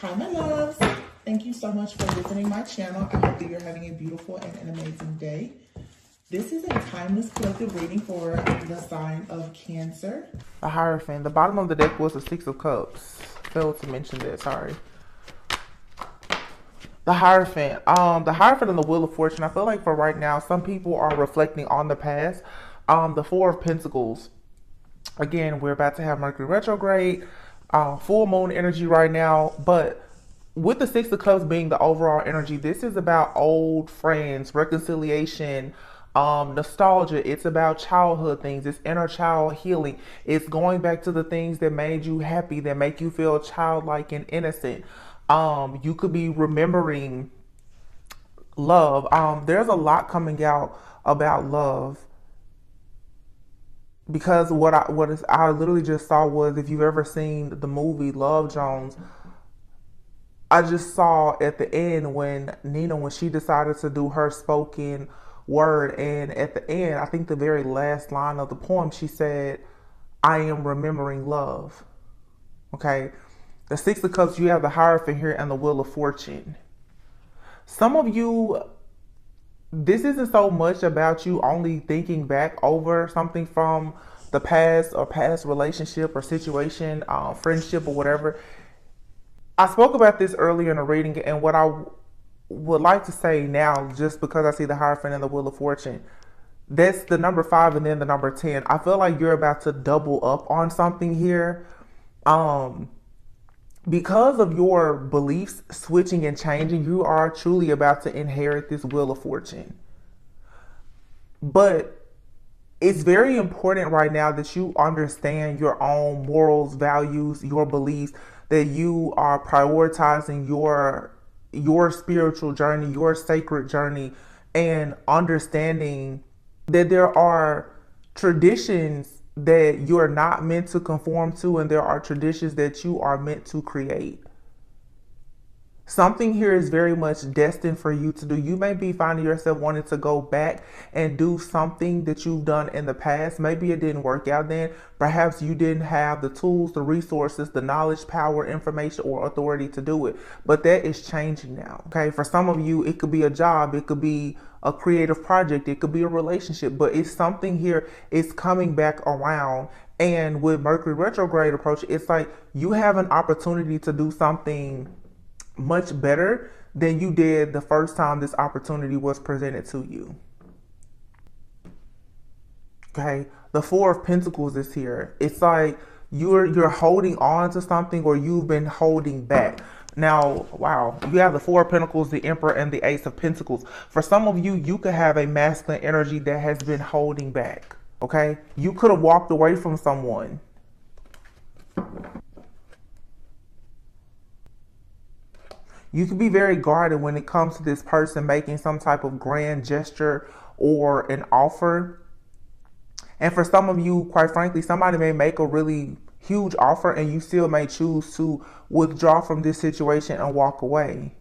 Hi, my loves. Thank you so much for visiting my channel. I hope that you're having a beautiful and an amazing day. This is a timeless collective reading for the sign of Cancer. The Hierophant. The bottom of the deck was the Six of Cups. Failed to mention that, sorry. The Hierophant. The Hierophant and the Wheel of Fortune. I feel like for right now, some people are reflecting on the past. The Four of Pentacles. Again, we're about to have Mercury retrograde. Full moon energy right now, but with the Six of Cups being the overall energy, this is about old friends, reconciliation, nostalgia. It's about childhood things. It's inner child healing. It's going back to the things that made you happy, that make you feel childlike and innocent. You could be remembering love. There's a lot coming out about love. Because what I literally just saw was, if you've ever seen the movie Love Jones, I just saw at the end when Nina, when she decided to do her spoken word, and at the end, I think the very last line of the poem, she said, "I am remembering love." Okay, the Six of Cups, you have the Hierophant here and the Wheel of Fortune. Some of you, this isn't so much about you only thinking back over something from the past or past relationship or situation, friendship or whatever. I spoke about this earlier in the reading, and what I would like to say now, just because I see the Hierophant and the Wheel of Fortune, that's the number 5 and then the number 10. I feel like you're about to double up on something here. Because of your beliefs switching and changing, you are truly about to inherit this Wheel of Fortune. But it's very important right now that you understand your own morals, values, your beliefs, that you are prioritizing your spiritual journey, your sacred journey, and understanding that there are traditions that you're not meant to conform to, and there are traditions that you are meant to create. Something here is very much destined for you to do. You may be finding yourself wanting to go back and do something that you've done in the past. Maybe it didn't work out then. Perhaps you didn't have the tools, the resources, the knowledge, power, information, or authority to do it. But that is changing now. Okay. For some of you, it could be a job. It could be a creative project. It could be a relationship. But it's something here. It's coming back around. And with Mercury retrograde approach, it's like you have an opportunity to do something much better than you did the first time this opportunity was presented to you. Okay, the Four of Pentacles is here. It's like you're holding on to something, or you've been holding back. Now, wow, you have the Four of Pentacles, the Emperor, and the Ace of Pentacles. For some of you, you could have a masculine energy that has been holding back. Okay, you could have walked away from someone. You can be very guarded when it comes to this person making some type of grand gesture or an offer. And for some of you, quite frankly, somebody may make a really huge offer and you still may choose to withdraw from this situation and walk away.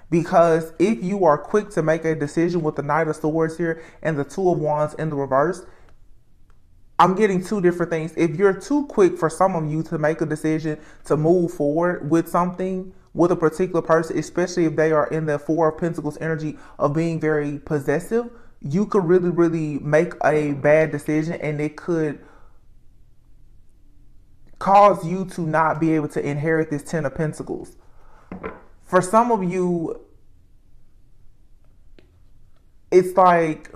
Because if you are quick to make a decision with the Knight of Swords here and the Two of Wands in the reverse, I'm getting two different things. If you're too quick for some of you to make a decision to move forward with something, with a particular person, especially if they are in the Four of Pentacles energy of being very possessive, you could really, really make a bad decision, and it could cause you to not be able to inherit this Ten of Pentacles. For some of you, it's like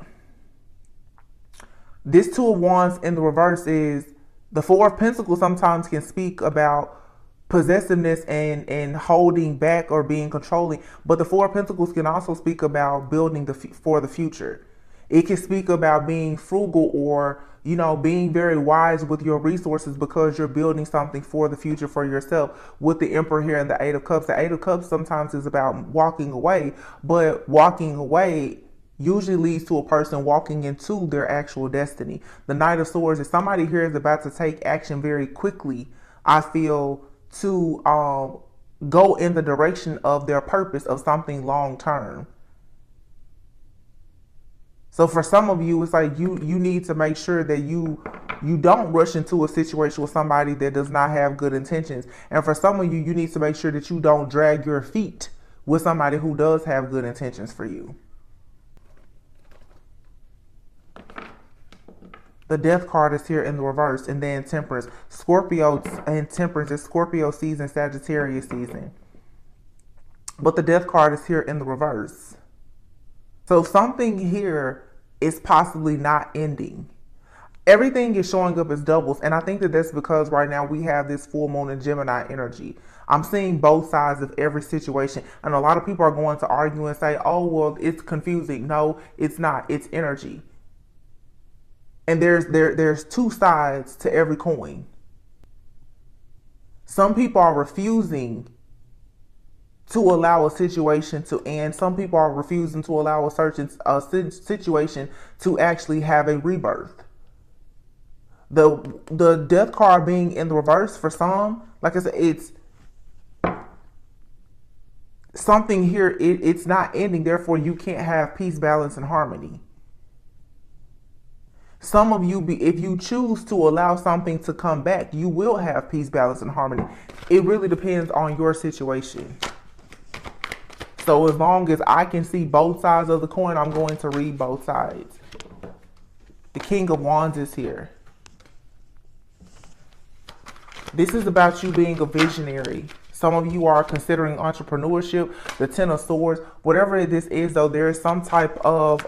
this Two of Wands in the reverse is the Four of Pentacles sometimes can speak about possessiveness and holding back or being controlling. But the Four of Pentacles can also speak about building for the future. It can speak about being frugal, or, you know, being very wise with your resources because you're building something for the future for yourself. With the Emperor here and the Eight of Cups. The Eight of Cups sometimes is about walking away, but walking away usually leads to a person walking into their actual destiny. The Knight of Swords is somebody here is about to take action very quickly, I feel, to go in the direction of their purpose of something long term. So for some of you, it's like you need to make sure that you don't rush into a situation with somebody that does not have good intentions. And for some of you, you need to make sure that you don't drag your feet with somebody who does have good intentions for you. The Death card is here in the reverse, and then Temperance. Scorpio and Temperance is Scorpio season, Sagittarius season. But the Death card is here in the reverse. So something here is possibly not ending. Everything is showing up as doubles, and I think that that's because right now we have this full moon in Gemini energy. I'm seeing both sides of every situation, and a lot of people are going to argue and say, oh, well, it's confusing. No, it's not. It's energy. And there's two sides to every coin. Some people are refusing to allow a situation to end. Some people are refusing to allow a situation to actually have a rebirth. The Death card being in the reverse for some, like I said, it's something here. It's not ending. Therefore, you can't have peace, balance, and harmony. Some of you, if you choose to allow something to come back, you will have peace, balance, and harmony. It really depends on your situation. So as long as I can see both sides of the coin, I'm going to read both sides. The King of Wands is here. This is about you being a visionary. Some of you are considering entrepreneurship, the Ten of Swords. Whatever this is, though, there is some type of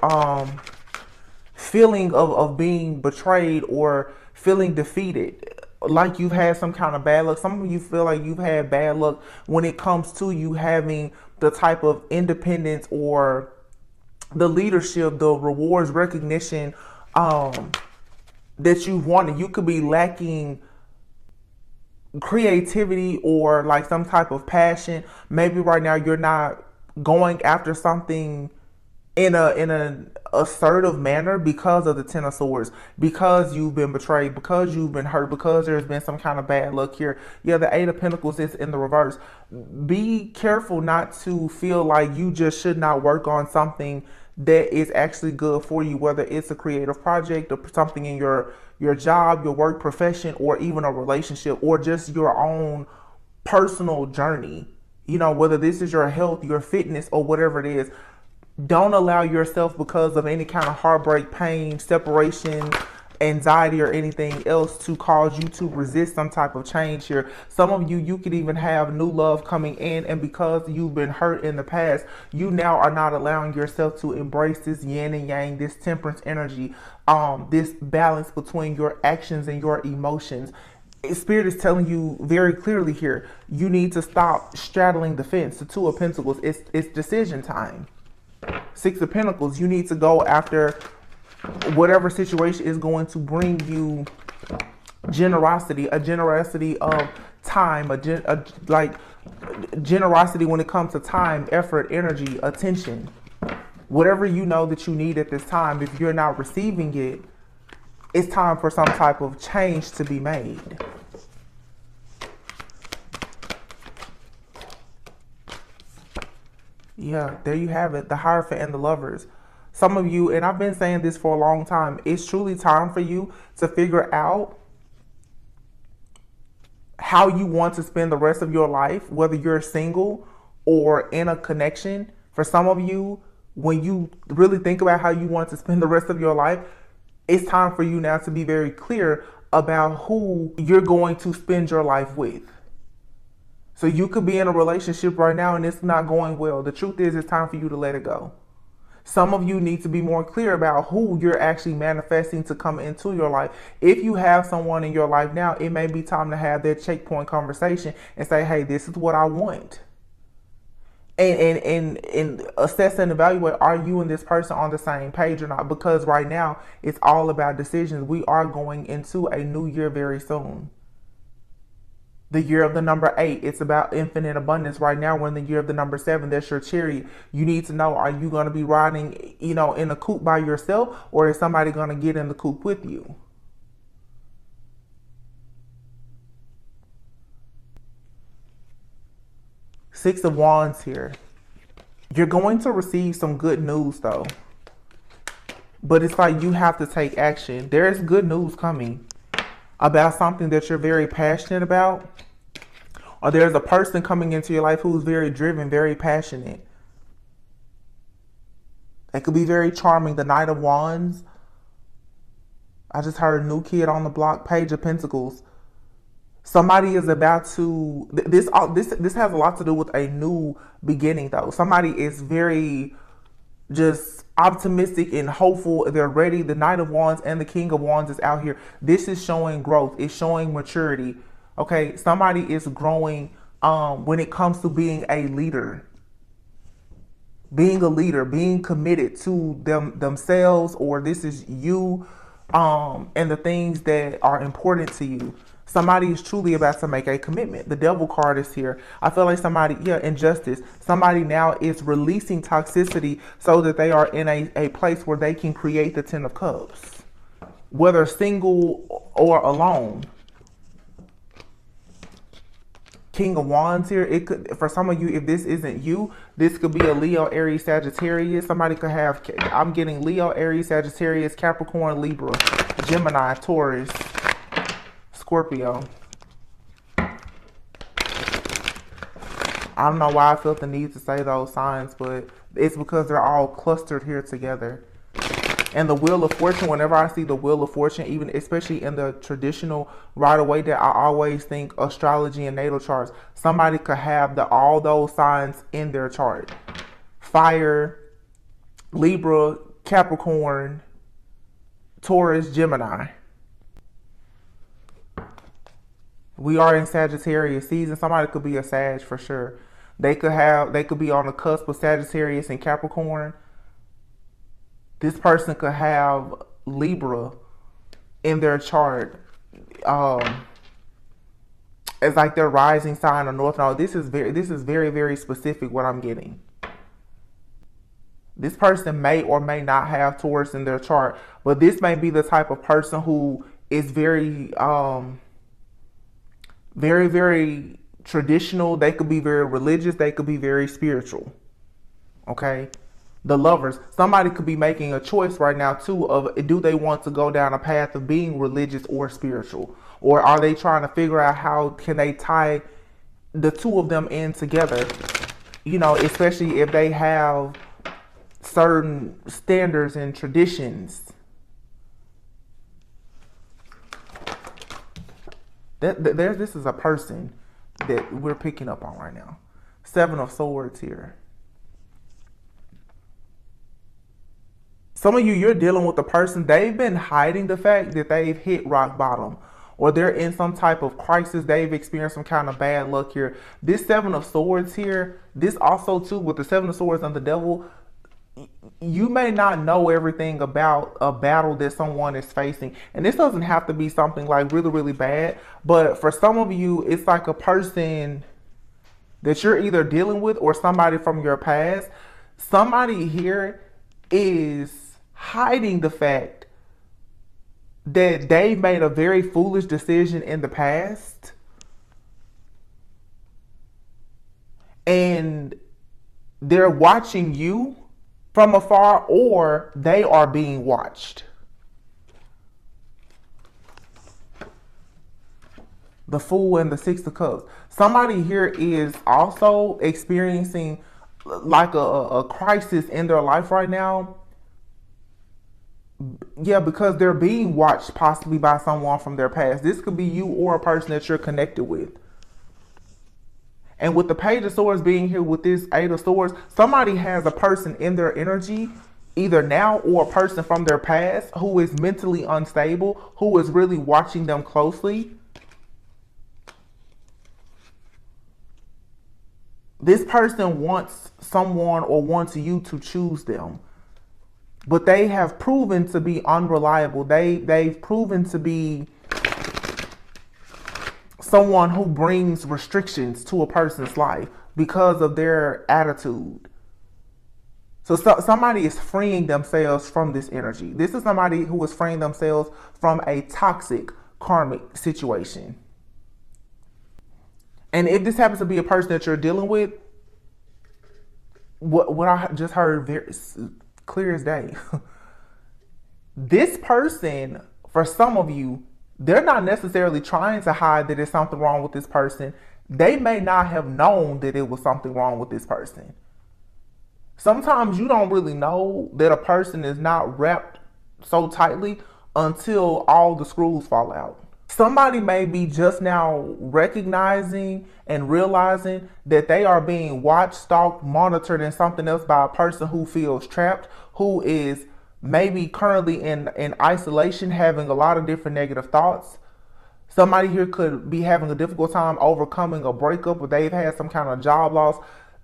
feeling of being betrayed or feeling defeated, like you've had some kind of bad luck. Some of you feel like you've had bad luck when it comes to you having the type of independence or the leadership, the rewards, recognition that you wanted. You could be lacking creativity or like some type of passion. Maybe right now you're not going after something in an assertive manner because of the Ten of Swords, because you've been betrayed, because you've been hurt, because there's been some kind of bad luck here. Yeah, the Eight of Pentacles is in the reverse. Be careful not to feel like you just should not work on something that is actually good for you, whether it's a creative project or something in your job, your work profession, or even a relationship, or just your own personal journey. You know, whether this is your health, your fitness, or whatever it is. Don't allow yourself, because of any kind of heartbreak, pain, separation, anxiety, or anything else, to cause you to resist some type of change here. Some of you could even have new love coming in, and because you've been hurt in the past, you now are not allowing yourself to embrace this yin and yang, this temperance energy, this balance between your actions and your emotions. Spirit is telling you very clearly here, you need to stop straddling the fence. The Two of Pentacles, it's decision time. Six of Pentacles, you need to go after whatever situation is going to bring you generosity, a generosity of time, like generosity when it comes to time, effort, energy, attention. Whatever you know that you need at this time, if you're not receiving it, it's time for some type of change to be made. Yeah, there you have it. The Hierophant and the Lovers. Some of you, and I've been saying this for a long time, it's truly time for you to figure out how you want to spend the rest of your life, whether you're single or in a connection. For some of you, when you really think about how you want to spend the rest of your life, it's time for you now to be very clear about who you're going to spend your life with. So you could be in a relationship right now and it's not going well. The truth is, it's time for you to let it go. Some of you need to be more clear about who you're actually manifesting to come into your life. If you have someone in your life now, it may be time to have that checkpoint conversation and say, hey, this is what I want. And assess and evaluate, are you and this person on the same page or not? Because right now, it's all about decisions. We are going into a new year very soon. The year of the number 8, it's about infinite abundance. Right now, we're in the year of the number 7. That's your chariot. You need to know, are you going to be riding, in a coupe by yourself, or is somebody going to get in the coupe with you? Six of Wands here. You're going to receive some good news, though. But it's like you have to take action. There's good news coming about something that you're very passionate about, or there's a person coming into your life who's very driven, very passionate. They could be very charming. The Knight of Wands. I just heard a new kid on the block. Page of Pentacles. Somebody is about to. This has a lot to do with a new beginning, though. Somebody is very just optimistic and hopeful. They're ready. The Knight of Wands and the King of Wands is out here. This is showing growth. It's showing maturity. Okay, somebody is growing when it comes to being a leader. Being a leader, being committed to themselves, or this is you, and the things that are important to you. Somebody is truly about to make a commitment. The Devil card is here. I feel like somebody, injustice. Somebody now is releasing toxicity so that they are in a place where they can create the Ten of Cups, whether single or alone. King of Wands here. It could, for some of you, if this isn't you, this could be a Leo, Aries, Sagittarius. Somebody could have, I'm getting Leo, Aries, Sagittarius, Capricorn, Libra, Gemini, Taurus, Scorpio. I don't know why I felt the need to say those signs, but it's because they're all clustered here together. And the Wheel of Fortune, whenever I see the Wheel of Fortune, even especially in the traditional right away, that I always think astrology and natal charts, somebody could have all those signs in their chart. Fire, Libra, Capricorn, Taurus, Gemini. We are in Sagittarius season. Somebody could be a Sag for sure. They could be on the cusp of Sagittarius and Capricorn. This person could have Libra in their chart as like their rising sign or north node. This is very, very specific what I'm getting. This person may or may not have Taurus in their chart, but this may be the type of person who is very, very, very traditional. They could be very religious. They could be very spiritual. Okay. The Lovers, somebody could be making a choice right now too of, do they want to go down a path of being religious or spiritual, or are they trying to figure out how can they tie the two of them in together, especially if they have certain standards and traditions. This is a person that we're picking up on right now. Seven of Swords here. Some of you, you're dealing with a person, they've been hiding the fact that they've hit rock bottom, or they're in some type of crisis. They've experienced some kind of bad luck here. This Seven of Swords here, this also too, with the Seven of Swords and the Devil, you may not know everything about a battle that someone is facing. And this doesn't have to be something like really, really bad. But for some of you, it's like a person that you're either dealing with or somebody from your past. Somebody here is hiding the fact that they made a very foolish decision in the past, and they're watching you from afar, or they are being watched. The Fool and the Six of Cups. Somebody here is also experiencing like a crisis in their life right now. Yeah, because they're being watched possibly by someone from their past. This could be you or a person that you're connected with. And with the Page of Swords being here with this Eight of Swords, somebody has a person in their energy, either now or a person from their past, who is mentally unstable, who is really watching them closely. This person wants someone or wants you to choose them. But they have proven to be unreliable. They've proven to be someone who brings restrictions to a person's life because of their attitude. So somebody is freeing themselves from this energy. This is somebody who is freeing themselves from a toxic karmic situation. And if this happens to be a person that you're dealing with, what I just heard very clear as day. This person, for some of you, they're not necessarily trying to hide that there's something wrong with this person. They may not have known that it was something wrong with this person. Sometimes you don't really know that a person is not wrapped so tightly until all the screws fall out. Somebody may be just now recognizing and realizing that they are being watched, stalked, monitored, and something else by a person who feels trapped, who is maybe currently in isolation, having a lot of different negative thoughts. Somebody here could be having a difficult time overcoming a breakup, or they've had some kind of job loss.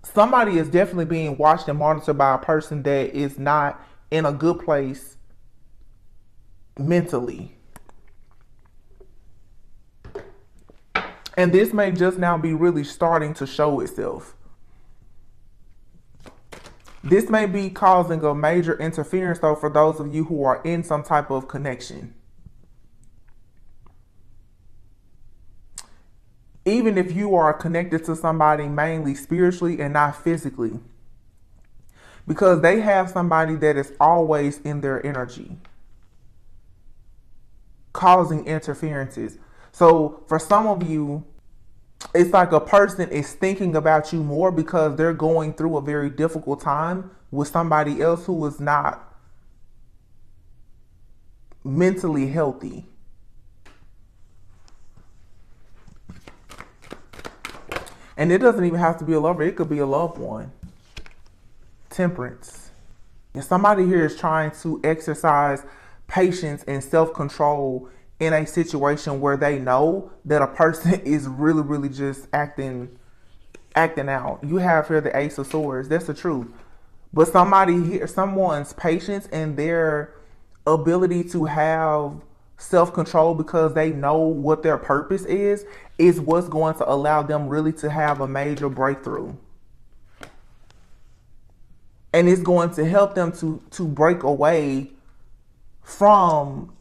Somebody is definitely being watched and monitored by a person that is not in a good place mentally. And this may just now be really starting to show itself. This may be causing a major interference, though, for those of you who are in some type of connection. Even if you are connected to somebody mainly spiritually and not physically, because they have somebody that is always in their energy, causing interferences. So for some of you, it's like a person is thinking about you more because they're going through a very difficult time with somebody else who is not mentally healthy. And it doesn't even have to be a lover. It could be a loved one. Temperance. And somebody here is trying to exercise patience and self-control in a situation where they know that a person is really, really just acting out. You have here the Ace of Swords. That's the truth. But somebody here, someone's patience and their ability to have self-control because they know what their purpose is what's going to allow them really to have a major breakthrough. And it's going to help them to break away from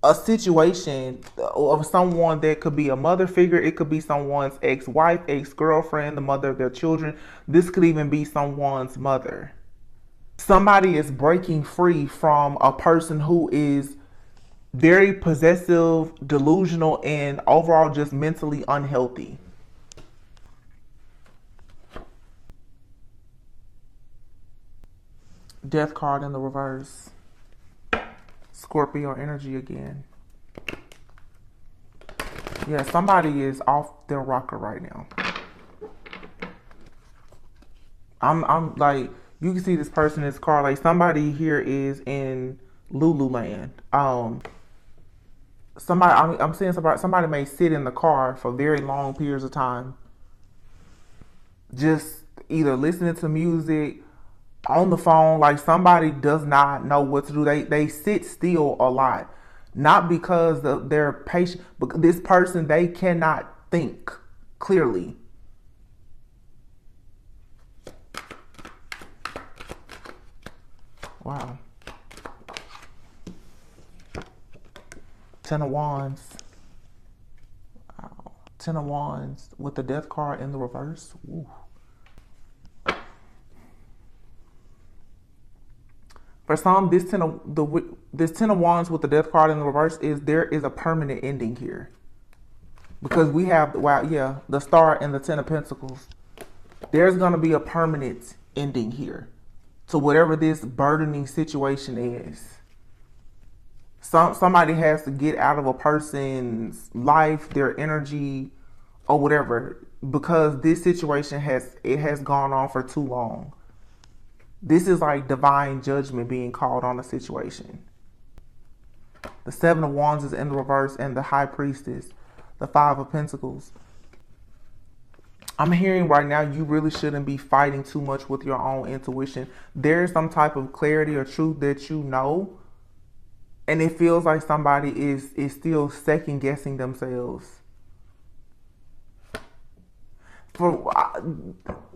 a situation of someone that could be a mother figure. It could be someone's ex-wife, ex-girlfriend, the mother of their children. This could even be someone's mother. Somebody is breaking free from a person who is very possessive, delusional, and overall just mentally unhealthy. Death card in the reverse. Scorpio energy again. Yeah, somebody is off their rocker right now. I'm like, you can see this person in this car. Like somebody here is in Lululand. I'm seeing somebody may sit in the car for very long periods of time, just either listening to music, on the phone. Like somebody does not know what to do. They sit still a lot, not because they're patient, but this person, they cannot think clearly. Wow. Ten of Wands. Wow. Ten of Wands with the Death card in the reverse. Ooh. For some, this ten of Wands with the Death card in the reverse there is a permanent ending here, because we have the Star and the Ten of Pentacles. There's gonna be a permanent ending here to whatever this burdening situation is. Somebody has to get out of a person's life, their energy, or whatever, because this situation has gone on for too long. This is like divine judgment being called on a situation. The Seven of Wands is in the reverse, and the High Priestess, the Five of Pentacles. I'm hearing right now you really shouldn't be fighting too much with your own intuition. There's some type of clarity or truth that you know, and it feels like somebody is still second guessing themselves.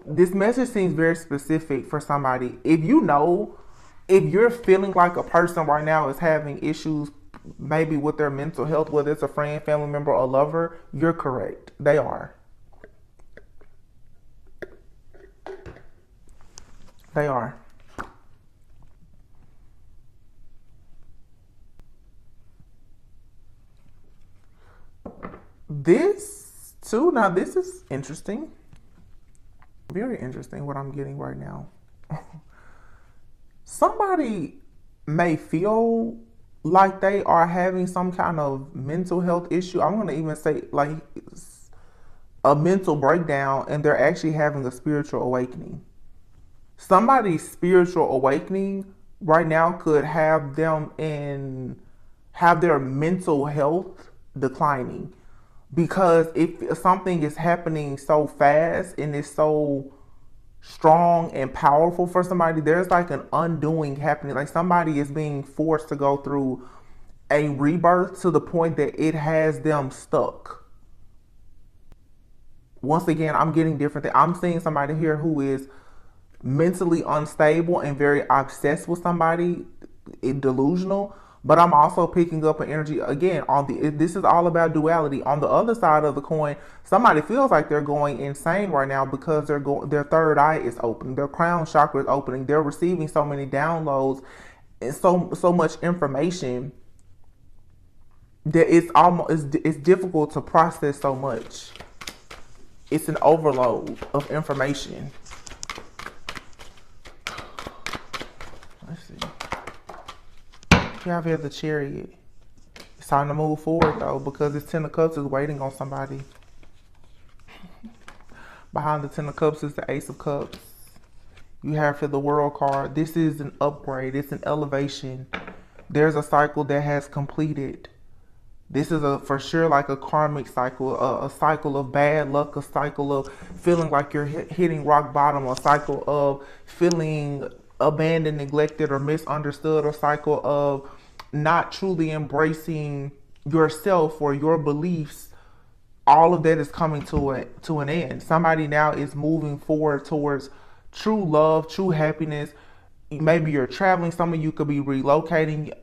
This message seems very specific for somebody. If you're feeling like a person right now is having issues maybe with their mental health, whether it's a friend, family member, or lover, you're correct. They are. They are. This too, now this is interesting. Very interesting what I'm getting right now. Somebody may feel like they are having some kind of mental health issue. I'm going to even say like a mental breakdown, and they're actually having a spiritual awakening. Somebody's spiritual awakening right now could have them in have their mental health declining, because if something is happening so fast and it's so strong and powerful for somebody, there's like an undoing happening. Like somebody is being forced to go through a rebirth to the point that it has them stuck. Once again, I'm getting different things. I'm seeing somebody here who is mentally unstable and very obsessed with somebody, delusional. But I'm also picking up an energy again on this is all about duality. On the other side of the coin, somebody feels like they're going insane right now because their third eye is opening, their crown chakra is opening. They're receiving so many downloads and so much information that it's difficult to process so much. It's an overload of information. Let's see. You have here the Chariot. It's time to move forward though, because this Ten of Cups is waiting on somebody. Behind the Ten of Cups is the Ace of Cups. You have for the World card. This is an upgrade. It's an elevation. There's a cycle that has completed. This is for sure like a karmic cycle, a cycle of bad luck, a cycle of feeling like you're hitting rock bottom, a cycle of feeling abandoned, neglected, or misunderstood, a cycle of not truly embracing yourself or your beliefs. All of that is coming to an end. Somebody now is moving forward towards true love, true happiness. Maybe you're traveling. Some of you could be relocating.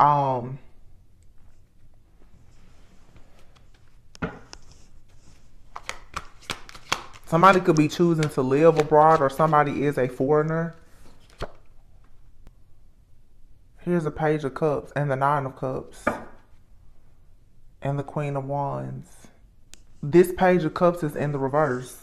Somebody could be choosing to live abroad, or somebody is a foreigner. Here's a Page of Cups and the Nine of Cups and the Queen of Wands. This Page of Cups is in the reverse.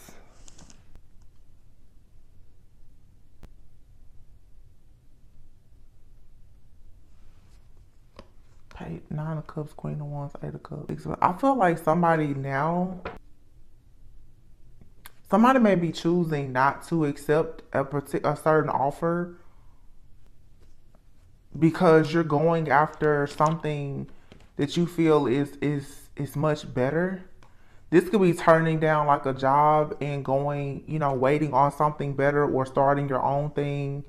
Nine of Cups, Queen of Wands, Eight of Cups. I feel like somebody may be choosing not to accept a certain offer because you're going after something that you feel is much better. This could be turning down like a job and going, waiting on something better, or starting your own thing.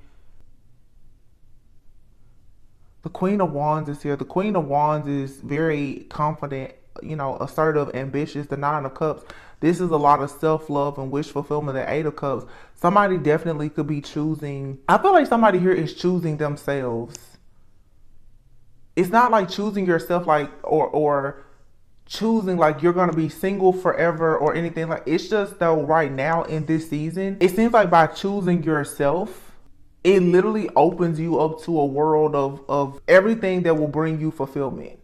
The Queen of Wands is here. The Queen of Wands is very confident, assertive, ambitious. The Nine of Cups, this is a lot of self-love and wish fulfillment. The Eight of Cups, somebody definitely could be choosing. I feel like somebody here is choosing themselves. It's not like choosing yourself, like, or choosing like you're going to be single forever or anything. Like, it's just though right now in this season, it seems like by choosing yourself, it literally opens you up to a world of everything that will bring you fulfillment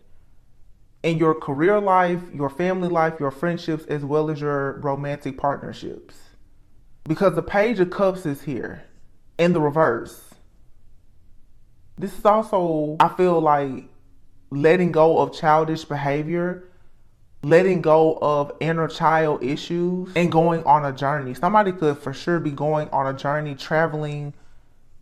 in your career life, your family life, your friendships, as well as your romantic partnerships. Because the Page of Cups is here in the reverse. This is also, I feel like, letting go of childish behavior, letting go of inner child issues, and going on a journey. Somebody could for sure be going on a journey, traveling,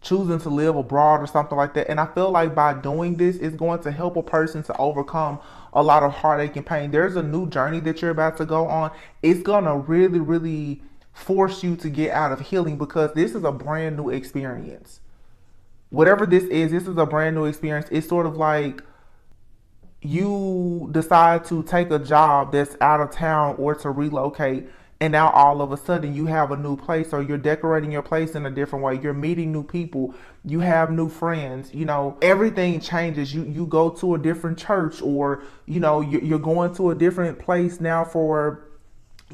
choosing to live abroad or something like that. And I feel like by doing this, it's going to help a person to overcome a lot of heartache and pain. There's a new journey that you're about to go on. It's going to really, really force you to get out of healing, because this is a brand new experience. Whatever this is a brand new experience. It's sort of like you decide to take a job that's out of town or to relocate, and now all of a sudden you have a new place, or you're decorating your place in a different way. You're meeting new people. You have new friends. Everything changes. You go to a different church, or, you're going to a different place now for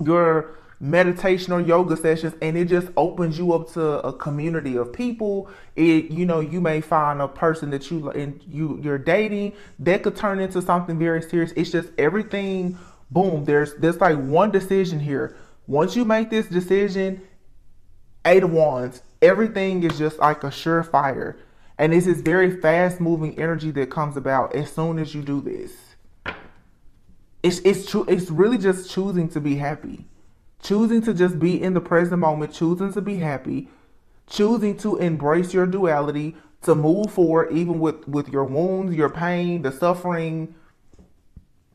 your meditation or yoga sessions, and it just opens you up to a community of people. You may find a person that you're dating that could turn into something very serious. It's just everything Boom, there's like one decision here. Once you make this decision, Eight of Wands, everything is just like a surefire. And it's this very fast moving energy that comes about as soon as you do this. It's true. It's really just choosing to be happy, choosing to just be in the present moment, choosing to be happy, choosing to embrace your duality, to move forward even with your wounds, your pain, the suffering,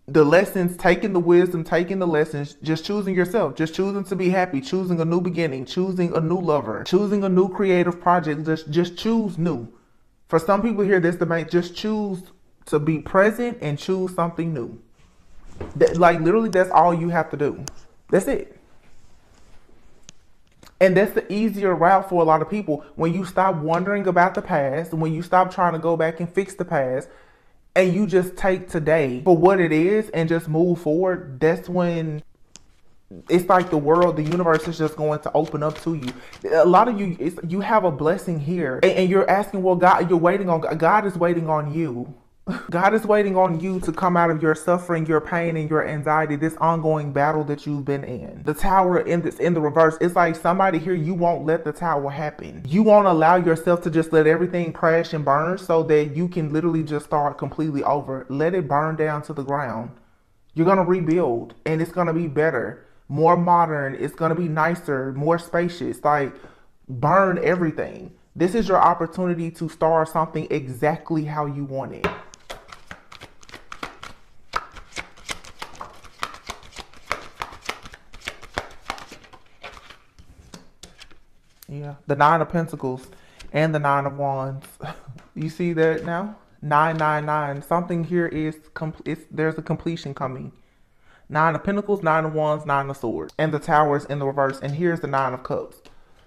the lessons, taking the wisdom, taking the lessons, just choosing yourself, just choosing to be happy, choosing a new beginning, choosing a new lover, choosing a new creative project. Just choose new. For some people here, this debate, just choose to be present and choose something new. Like literally, that's all you have to do. That's it. And that's the easier route for a lot of people. When you stop wondering about the past, when you stop trying to go back and fix the past, and you just take today for what it is and just move forward, that's when it's like the world, the universe is just going to open up to you. A lot of you, you have a blessing here, and you're asking, well, God, you're waiting on God is waiting on you. God is waiting on you to come out of your suffering, your pain, and your anxiety, this ongoing battle that you've been in. The tower in the reverse, it's like somebody here, you won't let the tower happen. You won't allow yourself to just let everything crash and burn so that you can literally just start completely over. Let it burn down to the ground. You're going to rebuild, and it's going to be better, more modern. It's going to be nicer, more spacious. Like, burn everything. This is your opportunity to start something exactly how you want it. Yeah, the Nine of Pentacles and the Nine of Wands. You see that now? 999. Something here is there's a completion coming. Nine of Pentacles, Nine of Wands, Nine of Swords, and the Tower is in the reverse. And here's the Nine of Cups.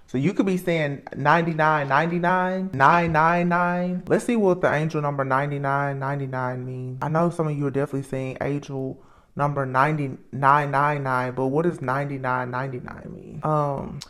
So you could be saying 9999, 999. Let's see what the angel number 9999 means. I know some of you are definitely saying angel number 9999, but what does 9999 mean?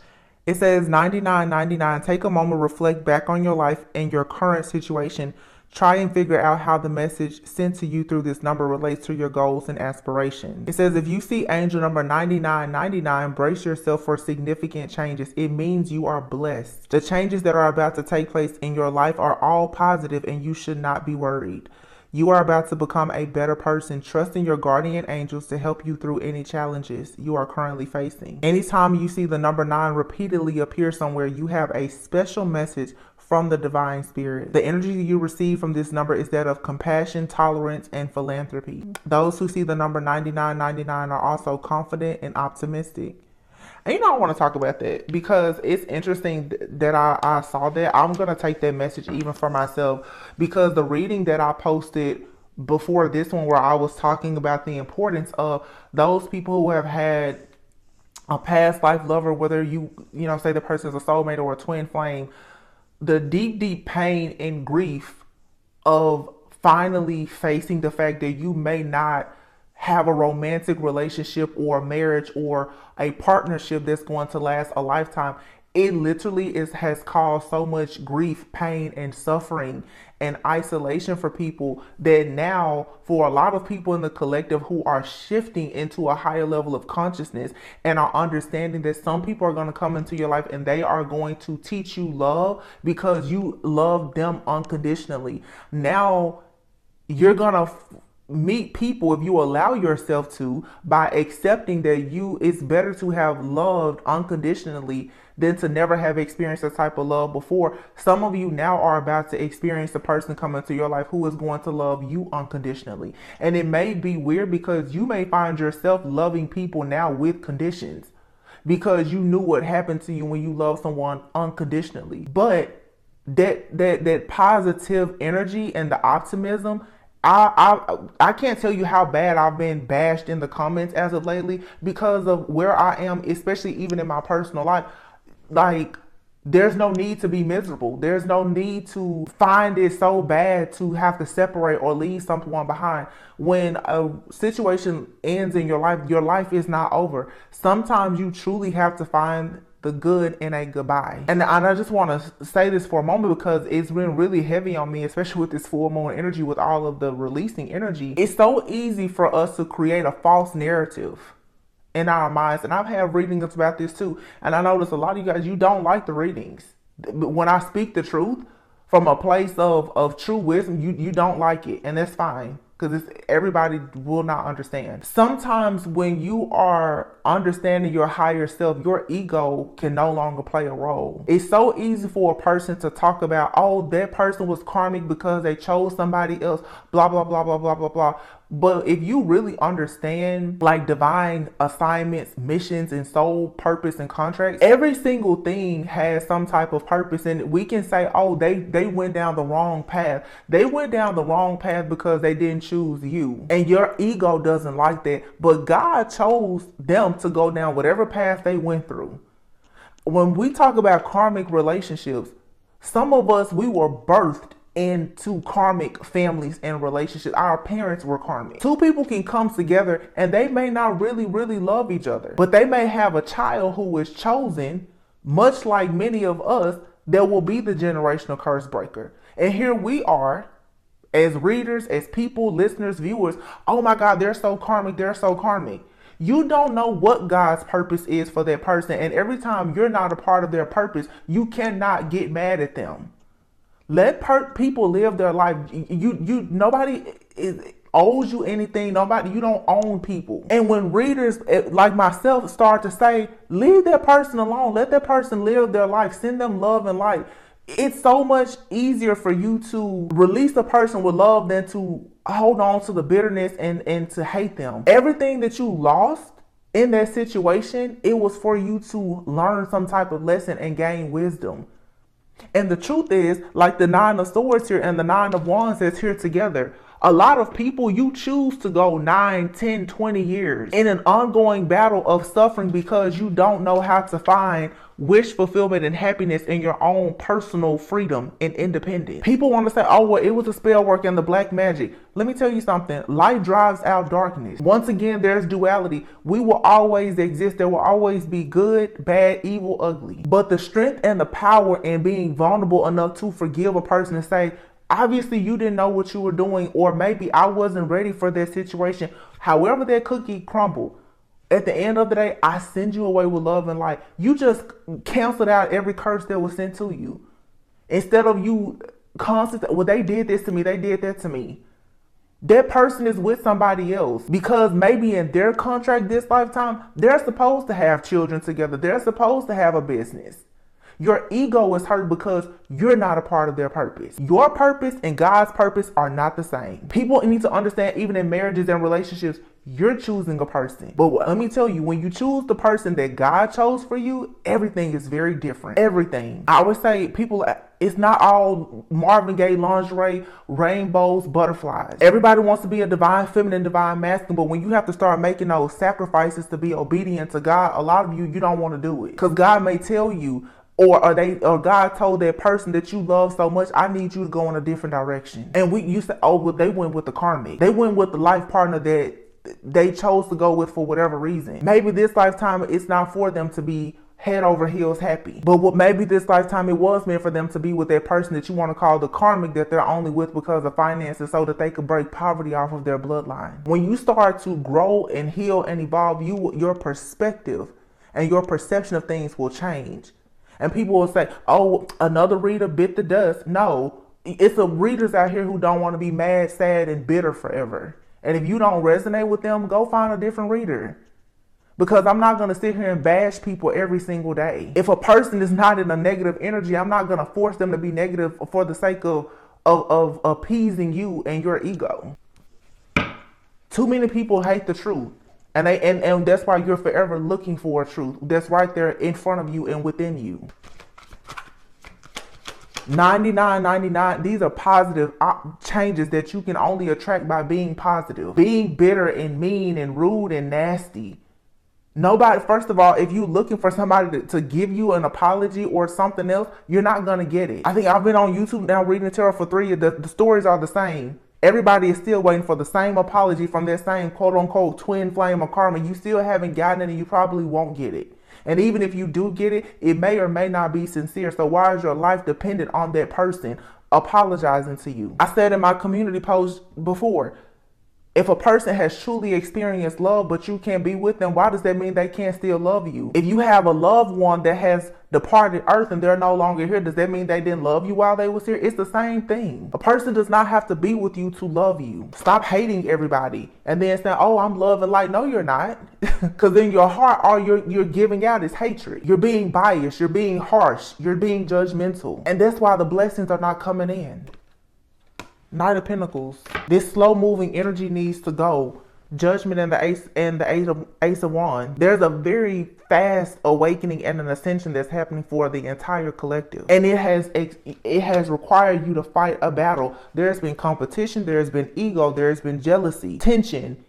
It says 9999, take a moment, reflect back on your life and your current situation. Try and figure out how the message sent to you through this number relates to your goals and aspirations. It says if you see angel number 9999, brace yourself for significant changes. It means you are blessed. The changes that are about to take place in your life are all positive and you should not be worried. You are about to become a better person. Trust in your guardian angels to help you through any challenges you are currently facing. Anytime you see the number 9 repeatedly appear somewhere, you have a special message from the divine spirit. The energy you receive from this number is that of compassion, tolerance, and philanthropy. Those who see the number 9999 are also confident and optimistic. And you know, I want to talk about that because it's interesting that I saw that. I'm going to take that message even for myself because the reading that I posted before this one where I was talking about the importance of those people who have had a past life lover, whether you say the person's a soulmate or a twin flame, the deep pain and grief of finally facing the fact that you may not have a romantic relationship or a marriage or a partnership that's going to last a lifetime. It literally has caused so much grief, pain, and suffering and isolation for people that now for a lot of people in the collective who are shifting into a higher level of consciousness and are understanding that some people are going to come into your life and they are going to teach you love because you love them unconditionally. Now you're going to meet people, if you allow yourself to, by accepting that it's better to have loved unconditionally than to never have experienced a type of love before. Some of you now are about to experience a person come into your life who is going to love you unconditionally. And it may be weird because you may find yourself loving people now with conditions because you knew what happened to you when you love someone unconditionally. But that positive energy and the optimism, I can't tell you how bad I've been bashed in the comments as of lately because of where I am, especially even in my personal life. Like, there's no need to be miserable. There's no need to find it so bad to have to separate or leave someone behind. When a situation ends in your life is not over. Sometimes you truly have to find the good in a goodbye. And I just want to say this for a moment because it's been really heavy on me, especially with this full moon energy, with all of the releasing energy. It's so easy for us to create a false narrative in our minds. And I've had readings about this too. And I notice a lot of you guys, you don't like the readings. When I speak the truth from a place of true wisdom, you don't like it. And that's fine. Because everybody will not understand. Sometimes when you are understanding your higher self, your ego can no longer play a role. It's so easy for a person to talk about, oh, that person was karmic because they chose somebody else, blah, blah, blah, blah, blah, blah, blah. But if you really understand like divine assignments, missions, and soul purpose and contracts, every single thing has some type of purpose. And we can say, oh, they went down the wrong path. They went down the wrong path because they didn't choose you. And your ego doesn't like that. But God chose them to go down whatever path they went through. When we talk about karmic relationships, some of us, we were birthed into karmic families and relationships. Our parents were karmic. Two people can come together and they may not really love each other, but they may have a child who is chosen, much like many of us, that will be the generational curse breaker. And here we are as readers, as people, listeners, viewers. Oh my God, they're so karmic. They're so karmic. You don't know what God's purpose is for that person. And every time you're not a part of their purpose, you cannot get mad at them. Let people live their life. Nobody owes you anything. You don't own people. And when readers like myself start to say, leave that person alone, let that person live their life, send them love and light, it's so much easier for you to release a person with love than to hold on to the bitterness and to hate them. Everything that you lost in that situation, it was for you to learn some type of lesson and gain wisdom. And the truth is, like the 9 of Swords here and the 9 of Wands that's here together, a lot of people, you choose to go 9, 10, 20 years in an ongoing battle of suffering because you don't know how to find wish fulfillment and happiness in your own personal freedom and independence. People want to say, oh, well, it was a spell work and the black magic. Let me tell you something. Light drives out darkness. Once again, there's duality. We will always exist. There will always be good, bad, evil, ugly. But the strength and the power in being vulnerable enough to forgive a person and say, obviously you didn't know what you were doing, or maybe I wasn't ready for that situation. However that cookie crumbled, at the end of the day, I send you away with love and light. You just canceled out every curse that was sent to you. Instead of you constantly, well, they did this to me, they did that to me. That person is with somebody else because maybe in their contract this lifetime, they're supposed to have children together. They're supposed to have a business. Your ego is hurt because you're not a part of their purpose. Your purpose and God's purpose are not the same. People need to understand, even in marriages and relationships, you're choosing a person. But let me tell you, when you choose the person that God chose for you, everything is very different. Everything. I would say people, it's not all Marvin Gaye lingerie, rainbows, butterflies. Everybody wants to be a divine feminine, divine masculine, but when you have to start making those sacrifices to be obedient to God, a lot of you don't want to do it. Because God may tell you, or God told that person that you love so much, I need you to go in a different direction. And we used to, oh, well, they went with the karmic. They went with the life partner that they chose to go with for whatever reason. Maybe this lifetime it's not for them to be head over heels happy. But maybe this lifetime it was meant for them to be with that person that you want to call the karmic, that they're only with because of finances, so that they could break poverty off of their bloodline. When you start to grow and heal and evolve, your perspective and your perception of things will change. And people will say, oh, another reader bit the dust. No, it's the readers out here who don't want to be mad, sad, and bitter forever. And if you don't resonate with them, go find a different reader. Because I'm not going to sit here and bash people every single day. If a person is not in a negative energy, I'm not going to force them to be negative for the sake of appeasing you and your ego. Too many people hate the truth. And that's why you're forever looking for a truth that's right there in front of you and within you. 99, these are positive changes that you can only attract by being positive. Being bitter and mean and rude and nasty. Nobody, first of all, if you're looking for somebody to give you an apology or something else, you're not going to get it. I think I've been on YouTube now reading tarot for 3 years. The stories are the same. Everybody is still waiting for the same apology from that same quote unquote twin flame of karma. You still haven't gotten it and you probably won't get it. And even if you do get it, it may or may not be sincere. So why is your life dependent on that person apologizing to you? I said in my community post before, if a person has truly experienced love, but you can't be with them, why does that mean they can't still love you? If you have a loved one that has departed earth and they're no longer here, does that mean they didn't love you while they was here? It's the same thing. A person does not have to be with you to love you. Stop hating everybody and then saying, oh, I'm loving light. No, you're not. Because in your heart, all you're giving out is hatred. You're being biased. You're being harsh. You're being judgmental. And that's why the blessings are not coming in. Knight of Pentacles. This slow moving energy needs to go. Judgment and the Ace of Wands. There's a very fast awakening and an ascension that's happening for the entire collective. And it has required you to fight a battle. There's been competition, there's been ego, there's been jealousy, tension,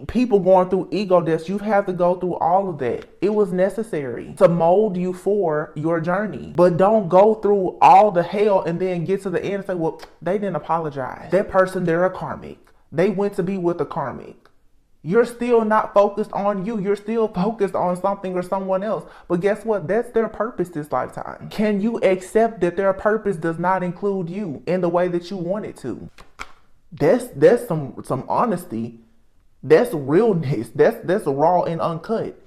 people going through ego deaths. You have to go through all of that. It was necessary to mold you for your journey. But don't go through all the hell and then get to the end and say, well, they didn't apologize. That person, they're a karmic. They went to be with a karmic. You're still not focused on you. You're still focused on something or someone else. But guess what? That's their purpose this lifetime. Can you accept that their purpose does not include you in the way that you want it to? That's some honesty. That's realness. That's raw and uncut.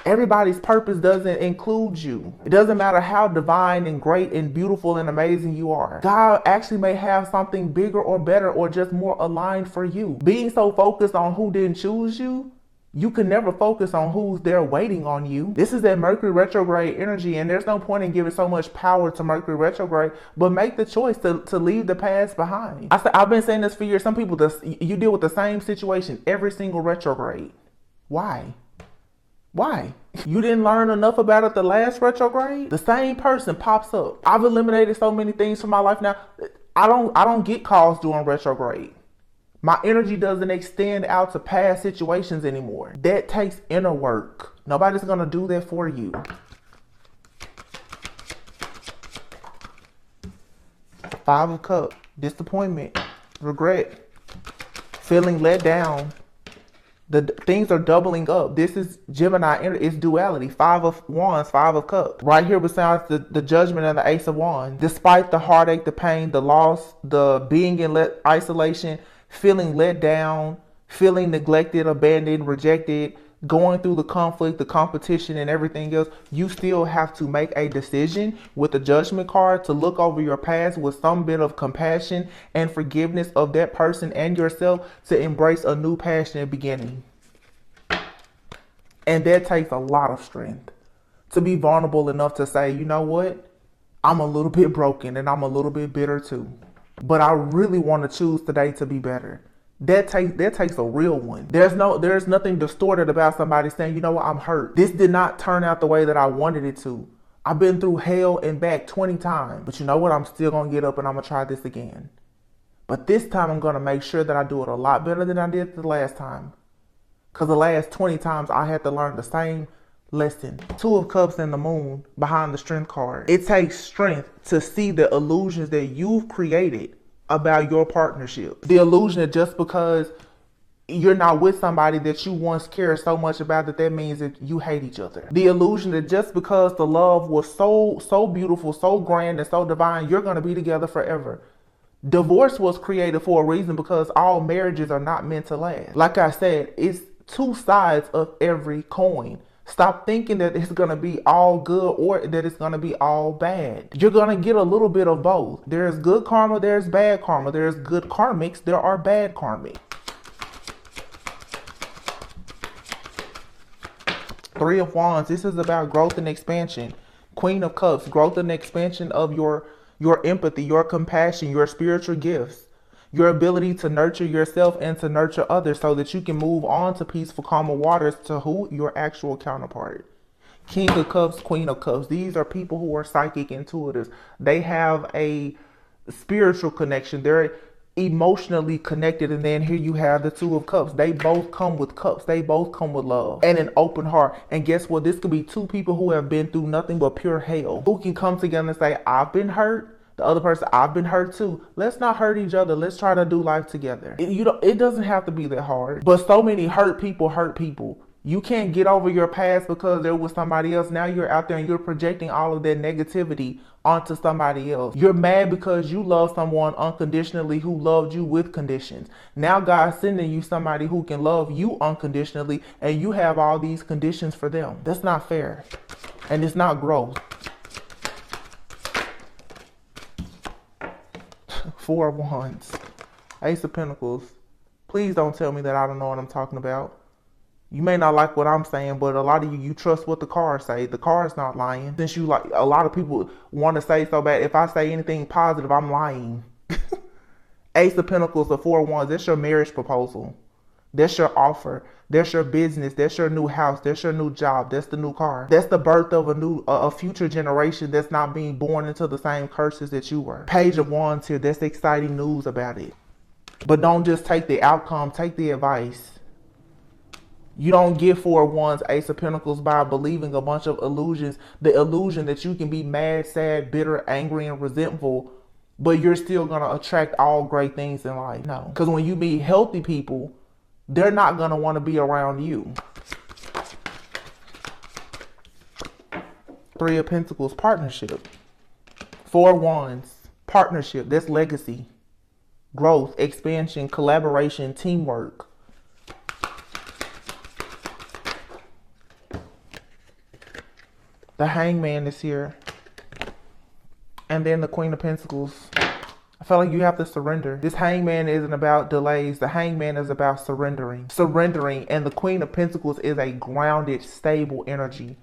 Everybody's purpose doesn't include you. It doesn't matter how divine and great and beautiful and amazing you are. God actually may have something bigger or better or just more aligned for you. Being so focused on who didn't choose you, you can never focus on who's there waiting on you. This is that Mercury retrograde energy, and there's no point in giving so much power to Mercury retrograde, but make the choice to leave the past behind. I've been saying this for years. Some people, you deal with the same situation every single retrograde. Why? Why? You didn't learn enough about it the last retrograde? The same person pops up. I've eliminated so many things from my life now. I don't get calls during retrograde. My energy doesn't extend out to past situations anymore. That takes inner work. Nobody's gonna do that for you. Five of Cups. Disappointment. Regret. Feeling let down. The things are doubling up. This is Gemini, it's duality. Five of Wands, Five of Cups. Right here besides the Judgment and the Ace of Wands. Despite the heartache, the pain, the loss, the being in isolation, feeling let down, feeling neglected, abandoned, rejected, going through the conflict, the competition, and everything else, you still have to make a decision with the Judgment card to look over your past with some bit of compassion and forgiveness of that person and yourself to embrace a new passionate beginning. And that takes a lot of strength to be vulnerable enough to say, you know what? I'm a little bit broken and I'm a little bit bitter too. But I really want to choose today to be better. That takes a real one. There's nothing distorted about somebody saying, you know what, I'm hurt. This did not turn out the way that I wanted it to. I've been through hell and back 20 times. But you know what, I'm still going to get up and I'm going to try this again. But this time I'm going to make sure that I do it a lot better than I did the last time. Because the last 20 times I had to learn the same lesson. Two of Cups and the Moon behind the Strength card. It takes strength to see the illusions that you've created about your partnership. The illusion that just because you're not with somebody that you once cared so much about that means that you hate each other. The illusion that just because the love was so beautiful, so grand and so divine, you're going to be together forever. Divorce was created for a reason because all marriages are not meant to last. Like I said, it's two sides of every coin. Stop thinking that it's going to be all good or that it's going to be all bad. You're going to get a little bit of both. There's good karma, there's bad karma. There's good karmics, there are bad karmics. Three of Wands, this is about growth and expansion. Queen of Cups, growth and expansion of your empathy, your compassion, your spiritual gifts. Your ability to nurture yourself and to nurture others so that you can move on to peaceful, calmer waters to who? Your actual counterpart. King of Cups, Queen of Cups. These are people who are psychic intuitives. They have a spiritual connection. They're emotionally connected. And then here you have the Two of Cups. They both come with cups. They both come with love and an open heart. And guess what? This could be two people who have been through nothing but pure hell, who can come together and say, I've been hurt. The other person, I've been hurt too. Let's not hurt each other. Let's try to do life together. It doesn't have to be that hard. But so many hurt people hurt people. You can't get over your past because there was somebody else. Now you're out there and you're projecting all of that negativity onto somebody else. You're mad because you love someone unconditionally who loved you with conditions. Now God's sending you somebody who can love you unconditionally and you have all these conditions for them. That's not fair. And it's not growth. Four of Wands. Ace of Pentacles. Please don't tell me that I don't know what I'm talking about. You may not like what I'm saying, but a lot of you trust what the cards say. The card's not lying. Since you like, a lot of people want to say so bad, if I say anything positive, I'm lying. Ace of Pentacles, the Four of Wands, that's your marriage proposal. That's your offer. That's your business. That's your new house. That's your new job. That's the new car. That's the birth of a future generation that's not being born into the same curses that you were. Page of Wands here. That's exciting news about it. But don't just take the outcome. Take the advice. You don't get Four of Wands, Ace of Pentacles by believing a bunch of illusions. The illusion that you can be mad, sad, bitter, angry, and resentful, but you're still going to attract all great things in life. No. Because when you meet healthy people, they're not going to want to be around you. Three of Pentacles, partnership. Four of Wands, partnership. That's legacy, growth, expansion, collaboration, teamwork. The Hangman is here. And then the Queen of Pentacles. I feel like you have to surrender. This Hangman isn't about delays. The Hangman is about surrendering. Surrendering. And the Queen of Pentacles is a grounded, stable energy.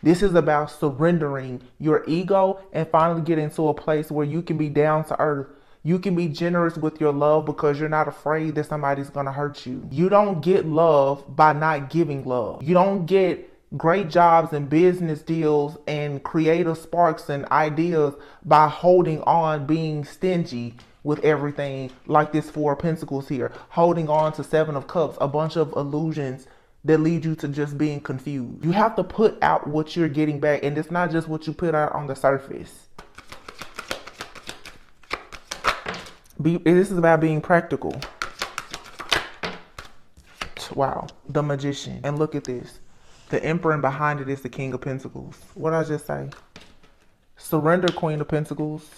This is about surrendering your ego and finally getting to a place where you can be down to earth. You can be generous with your love because you're not afraid that somebody's going to hurt you. You don't get love by not giving love. You don't get great jobs and business deals and creative sparks and ideas by holding on, being stingy with everything, like this Four of Pentacles here, holding on to Seven of Cups, a bunch of illusions that lead you to just being confused. You have to put out what you're getting back, and it's not just what you put out on the surface. This is about being practical. Wow, the Magician. And look at this. The Emperor, and behind it is the King of Pentacles. What did I just say? Surrender, Queen of Pentacles.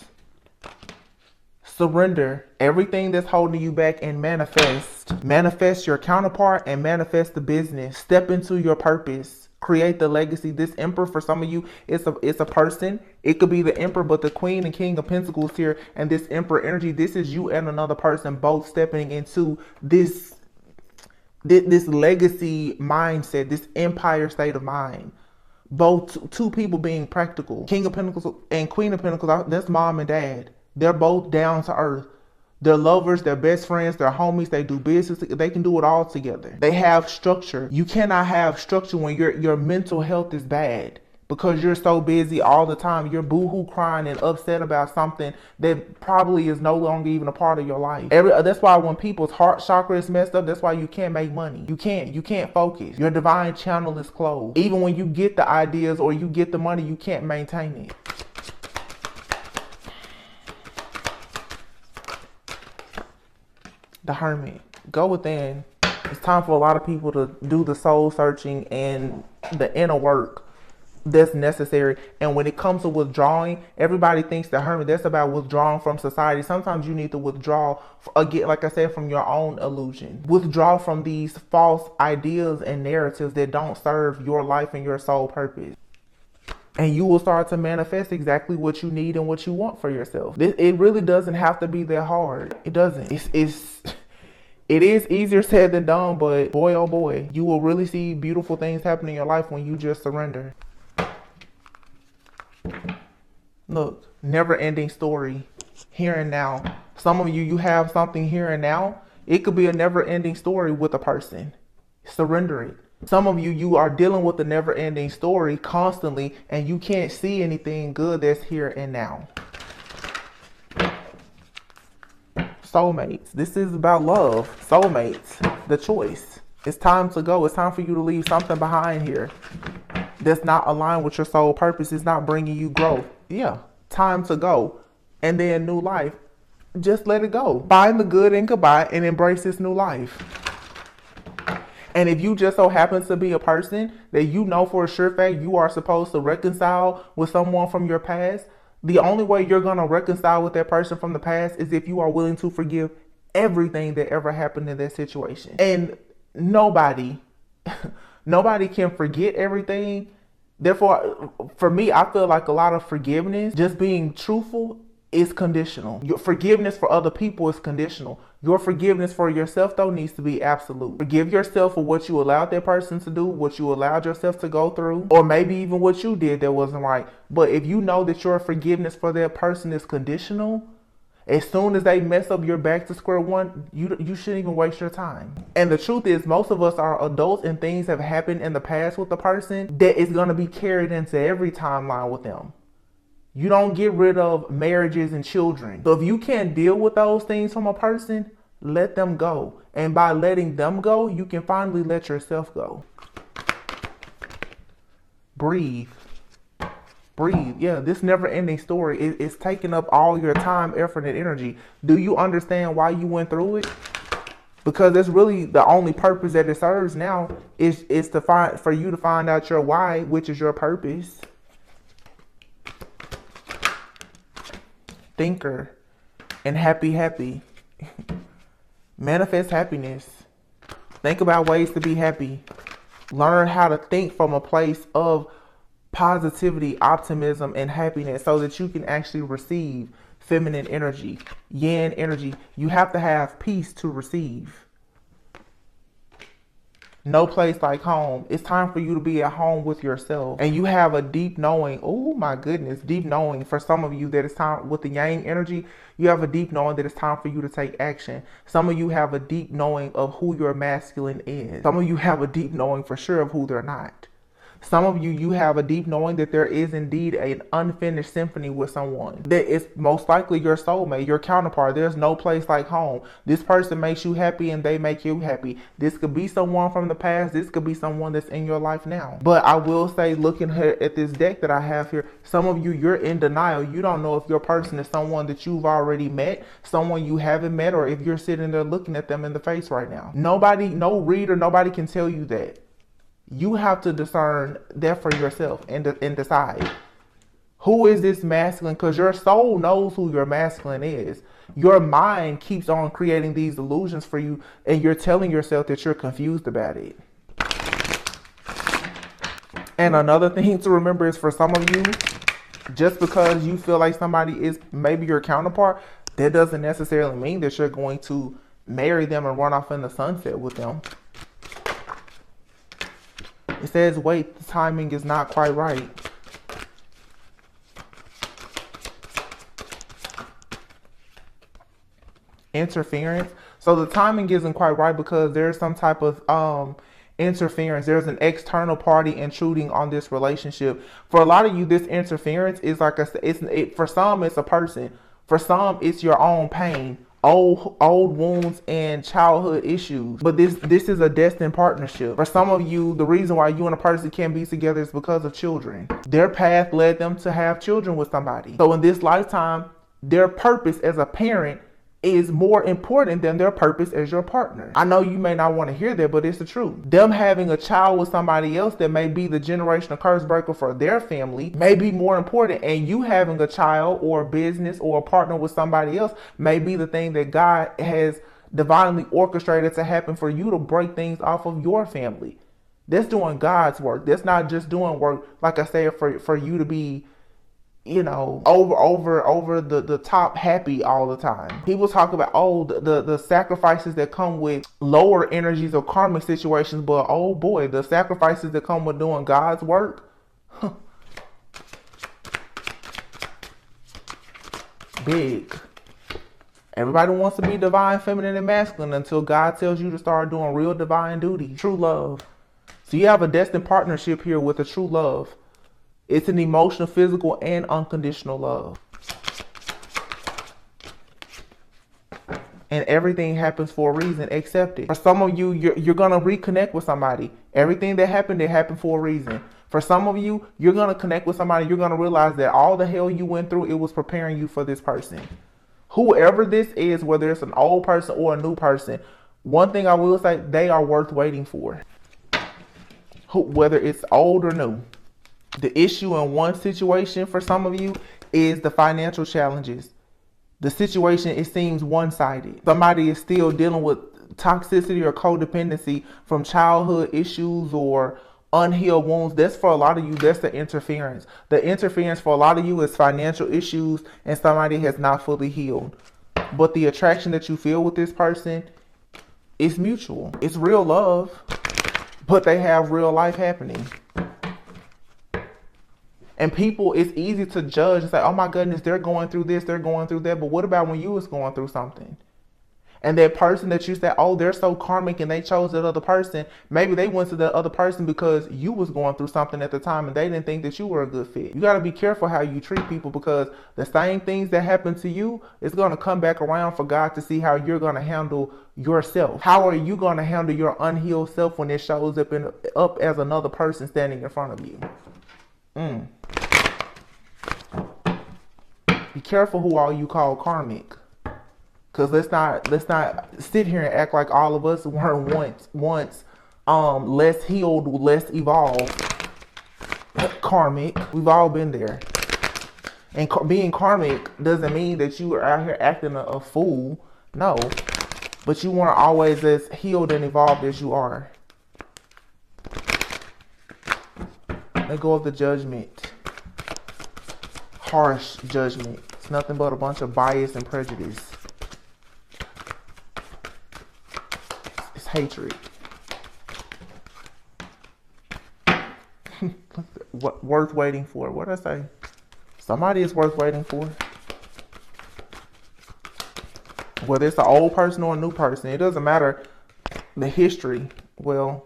Surrender everything that's holding you back and manifest. Manifest your counterpart and manifest the business. Step into your purpose. Create the legacy. This Emperor, for some of you, it's a person. It could be the Emperor, but the Queen and King of Pentacles here and this Emperor energy, this is you and another person both stepping into this legacy mindset, this empire state of mind. Both two people being practical. King of Pentacles and Queen of Pentacles, that's mom and dad. They're both down to earth. They're lovers, they're best friends, they're homies, they do business, they can do it all together. They have structure. You cannot have structure when your mental health is bad. Because you're so busy all the time. You're boohoo crying and upset about something that probably is no longer even a part of your life. That's why when people's heart chakra is messed up, that's why you can't make money. You can't focus. Your divine channel is closed. Even when you get the ideas or you get the money, you can't maintain it. The Hermit. Go within. It's time for a lot of people to do the soul searching and the inner work that's necessary. And when it comes to withdrawing, everybody thinks the Hermit, that's about withdrawing from society. Sometimes you need to withdraw, again, like I said, from your own illusion. Withdraw from these false ideas and narratives that don't serve your life and your soul purpose. And you will start to manifest exactly what you need and what you want for yourself. It really doesn't have to be that hard. It doesn't. It is easier said than done, but boy, oh boy, you will really see beautiful things happen in your life when you just surrender. Look, never-ending story, here and now. Some of you have something here and now. It could be a never-ending story with a person. Surrender it. Some of you are dealing with a never-ending story constantly, and you can't see anything good that's here and now. Soulmates. This is about love. Soulmates. The choice. It's time to go. It's time for you to leave something behind here that's not aligned with your soul purpose. It's not bringing you growth. Yeah, time to go. And then new life. Just let it go. Find the good in goodbye and embrace this new life. And if you just so happen to be a person that you know for a sure fact you are supposed to reconcile with someone from your past, the only way you're going to reconcile with that person from the past is if you are willing to forgive everything that ever happened in that situation. And nobody, nobody can forget everything. Therefore, for me, I feel like a lot of forgiveness, just being truthful, is conditional. Your forgiveness for other people is conditional. Your forgiveness for yourself, though, needs to be absolute. Forgive yourself for what you allowed that person to do, what you allowed yourself to go through, or maybe even what you did that wasn't right. But if you know that your forgiveness for that person is conditional, as soon as they mess up, you're back to square one. You shouldn't even waste your time. And the truth is, most of us are adults and things have happened in the past with the person that is going to be carried into every timeline with them. You don't get rid of marriages and children. So if you can't deal with those things from a person, let them go. And by letting them go, you can finally let yourself go. Breathe. Breathe. Yeah, this never ending story is taking up all your time, effort, and energy. Do you understand why you went through it? Because that's really the only purpose that it serves now is for you to find out your why, which is your purpose. Thinker and happy. Manifest happiness. Think about ways to be happy. Learn how to think from a place of positivity, optimism, and happiness so that you can actually receive feminine energy, yin energy. You have to have peace to receive. No place like home. It's time for you to be at home with yourself. And you have a deep knowing. Oh my goodness, deep knowing. For some of you that it's time with the yang energy, you have a deep knowing that it's time for you to take action. Some of you have a deep knowing of who your masculine is. Some of you have a deep knowing for sure of who they're not. Some of you have a deep knowing that there is indeed an unfinished symphony with someone. That is most likely your soulmate, your counterpart. There's no place like home. This person makes you happy and they make you happy. This could be someone from the past. This could be someone that's in your life now. But I will say, looking at this deck that I have here, some of you, you're in denial. You don't know if your person is someone that you've already met, someone you haven't met, or if you're sitting there looking at them in the face right now. Nobody, no reader, nobody can tell you that. You have to discern that for yourself and decide, who is this masculine? Because your soul knows who your masculine is. Your mind keeps on creating these illusions for you, and you're telling yourself that you're confused about it. And another thing to remember is, for some of you, just because you feel like somebody is maybe your counterpart, that doesn't necessarily mean that you're going to marry them and run off in the sunset with them. It says, wait, the timing is not quite right. Interference. So the timing isn't quite right because there's some type of interference. There's an external party intruding on this relationship. For a lot of you, this interference is like for some, it's a person. For some, it's your own pain. Old wounds and childhood issues. But this is a destined partnership. For some of you, the reason why you and a person can't be together is because of children. Their path led them to have children with somebody. So in this lifetime, their purpose as a parent is more important than their purpose as your partner. I know you may not want to hear that, but it's the truth. Them having a child with somebody else that may be the generational curse breaker for their family may be more important, and you having a child or a business or a partner with somebody else may be the thing that God has divinely orchestrated to happen for you to break things off of your family. That's doing God's work. That's not just doing work, like I said, for you to be, you know, over the top happy all the time. People talk about, the sacrifices that come with lower energies or karmic situations, but oh boy, the sacrifices that come with doing God's work. Big. Everybody wants to be divine, feminine, and masculine until God tells you to start doing real divine duty. True love. So you have a destined partnership here with a true love. It's an emotional, physical, and unconditional love. And everything happens for a reason. Accept it. For some of you, you're going to reconnect with somebody. Everything that happened, it happened for a reason. For some of you, you're going to connect with somebody. You're going to realize that all the hell you went through, it was preparing you for this person. Whoever this is, whether it's an old person or a new person, One thing I will say, they are worth waiting for. Whether it's old or new. The issue in one situation for some of you is the financial challenges. The situation, it seems one-sided. Somebody is still dealing with toxicity or codependency from childhood issues or unhealed wounds. That's for a lot of you, that's the interference. The interference for a lot of you is financial issues and somebody has not fully healed. But the attraction that you feel with this person is mutual. It's real love, but they have real life happening. And people, it's easy to judge and say, oh my goodness, they're going through this, they're going through that. But what about when you was going through something? And that person that you said, oh, they're so karmic and they chose that other person. Maybe they went to that other person because you was going through something at the time and they didn't think that you were a good fit. You got to be careful how you treat people, because the same things that happen to you is going to come back around for God to see how you're going to handle yourself. How are you going to handle your unhealed self when it shows up as another person standing in front of you? Be careful who all you call karmic. Because let's not sit here and act like all of us weren't once less healed, less evolved, karmic. We've all been there. And being karmic doesn't mean that you are out here acting a fool. No. But you weren't always as healed and evolved as you are. Let go of the judgment. Harsh judgment. It's nothing but a bunch of bias and prejudice. It's hatred. What worth waiting for? What did I say? Somebody is worth waiting for. Whether it's an old person or a new person, it doesn't matter the history. Well,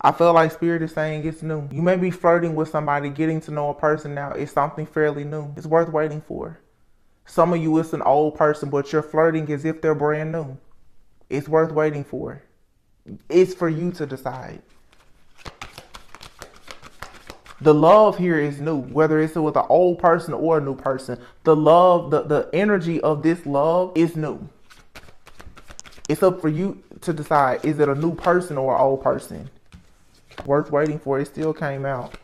I feel like Spirit is saying it's new. You may be flirting with somebody, getting to know a person now. It's something fairly new. It's worth waiting for. Some of you, it's an old person, but you're flirting as if they're brand new. It's worth waiting for. It's for you to decide. The love here is new, whether it's with an old person or a new person. The love, the energy of this love is new. It's up for you to decide, is it a new person or an old person? Worth waiting for. It still came out.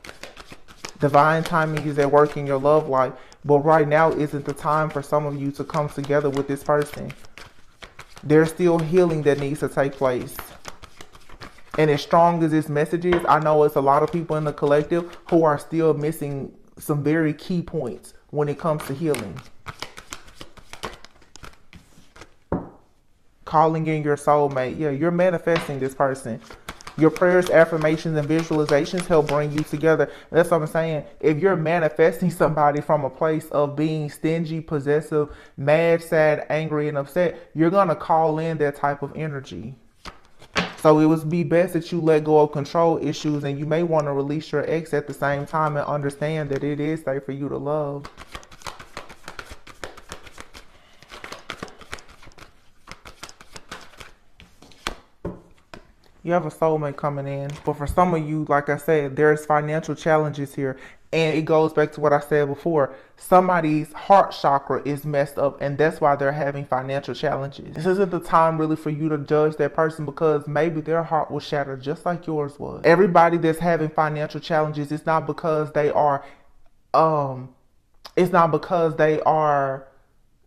Divine timing is at work in your love life, but right now isn't the time for some of you to come together with this person. There's still healing that needs to take place. And as strong as this message is, I know it's a lot of people in the collective who are still missing some very key points when it comes to healing. Calling in your soulmate. Yeah, you're manifesting this person. Your prayers, affirmations, and visualizations help bring you together. And that's what I'm saying. If you're manifesting somebody from a place of being stingy, possessive, mad, sad, angry, and upset, you're going to call in that type of energy. So it would be best that you let go of control issues, and you may want to release your ex at the same time and understand that it is safe for you to love. You have a soulmate coming in. But for some of you, like I said, there's financial challenges here. And it goes back to what I said before. Somebody's heart chakra is messed up, and that's why they're having financial challenges. This isn't the time really for you to judge that person, because maybe their heart was shattered just like yours was. Everybody that's having financial challenges, it's not because they are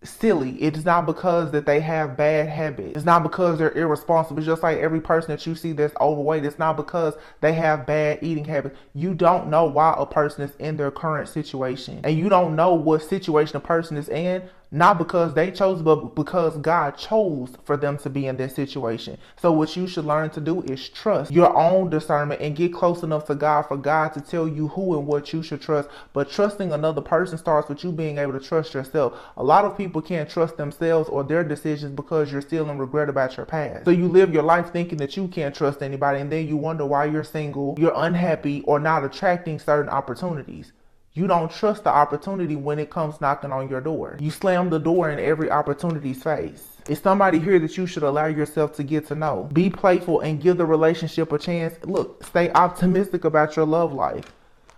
silly. It's not because that they have bad habits. It's not because they're irresponsible. It's just like every person that you see that's overweight. It's not because they have bad eating habits. You don't know why a person is in their current situation. And you don't know what situation a person is in, not because they chose, but because God chose for them to be in this situation. So what you should learn to do is trust your own discernment and get close enough to God for God to tell you who and what you should trust. But trusting another person starts with you being able to trust yourself. A lot of people can't trust themselves or their decisions because you're still in regret about your past. So you live your life thinking that you can't trust anybody, and then you wonder why you're single, you're unhappy, or not attracting certain opportunities. You don't trust the opportunity when it comes knocking on your door. You slam the door in every opportunity's face. It's somebody here that you should allow yourself to get to know. Be playful and give the relationship a chance. Look, stay optimistic about your love life.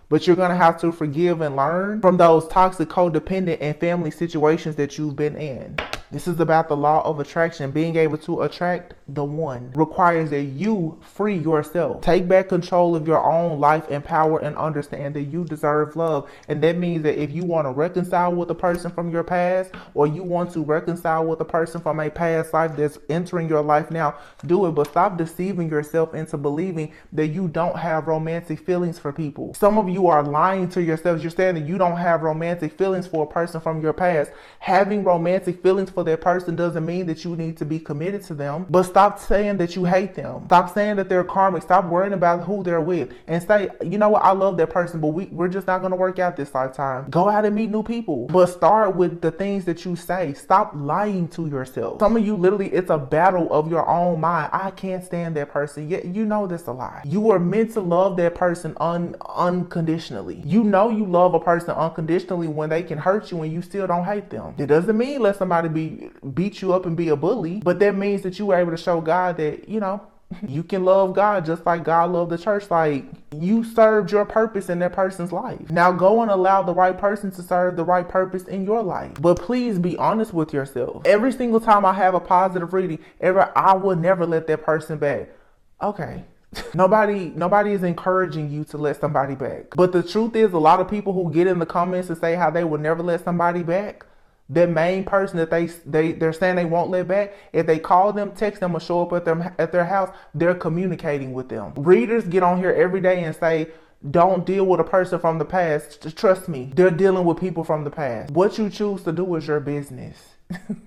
But you're going to have to forgive and learn from those toxic, codependent, and family situations that you've been in. This is about the law of attraction. Being able to attract the one requires that you free yourself. Take back control of your own life and power and understand that you deserve love. And that means that if you want to reconcile with a person from your past, or you want to reconcile with a person from a past life that's entering your life now, do it. But stop deceiving yourself into believing that you don't have romantic feelings for people. Some of you are lying to yourselves. You're saying that you don't have romantic feelings for a person from your past. Having romantic feelings for that person doesn't mean that you need to be committed to them. But stop saying that you hate them. Stop saying that they're karmic. Stop worrying about who they're with, and say, you know what, I love that person, but we're just not going to work out this lifetime. Go out and meet new people, but start with the things that you say. Stop lying to yourself. Some of you, literally, it's a battle of your own mind. I can't stand that person. Yet you know that's a lie. You are meant to love that person unconditionally. You know you love a person unconditionally when they can hurt you and you still don't hate them. It doesn't mean let somebody beat you up and be a bully, but that means that you were able to show God that, you know, you can love God just like God loved the church. Like, you served your purpose in that person's life. Now go and allow the right person to serve the right purpose in your life. But please be honest with yourself. Every single time I have a positive reading, I will never let that person back. Okay. Nobody is encouraging you to let somebody back. But the truth is, a lot of people who get in the comments and say how they will never let somebody back, that main person that they're saying they won't let back, if they call them, text them, or show up at their house, they're communicating with them. Readers get on here every day and say, don't deal with a person from the past. Trust me, they're dealing with people from the past. What you choose to do is your business.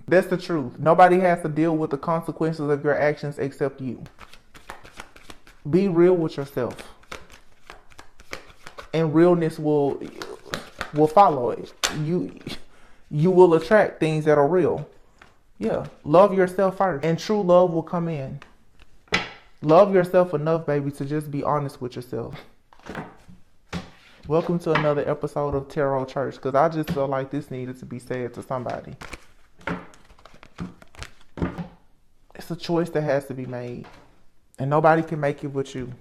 That's the truth. Nobody has to deal with the consequences of your actions except you. Be real with yourself, and realness will follow it. You will attract things that are real. Yeah. Love yourself first, and true love will come in. Love yourself enough, baby, to just be honest with yourself. Welcome to another episode of Tarot Church, because I just feel like this needed to be said to somebody. It's a choice that has to be made, and nobody can make it with you.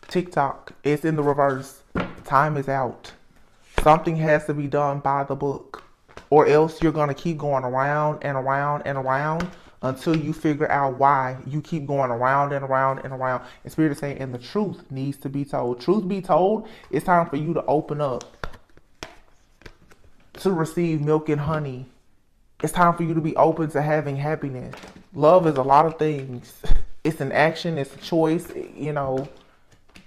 TikTok, it's in the reverse. Time is out. Something has to be done by the book, or else you're going to keep going around and around and around until you figure out why you keep going around and around and around. And Spirit is saying, and the truth needs to be told. Truth be told, it's time for you to open up to receive milk and honey. It's time for you to be open to having happiness. Love is a lot of things. It's an action, it's a choice, you know.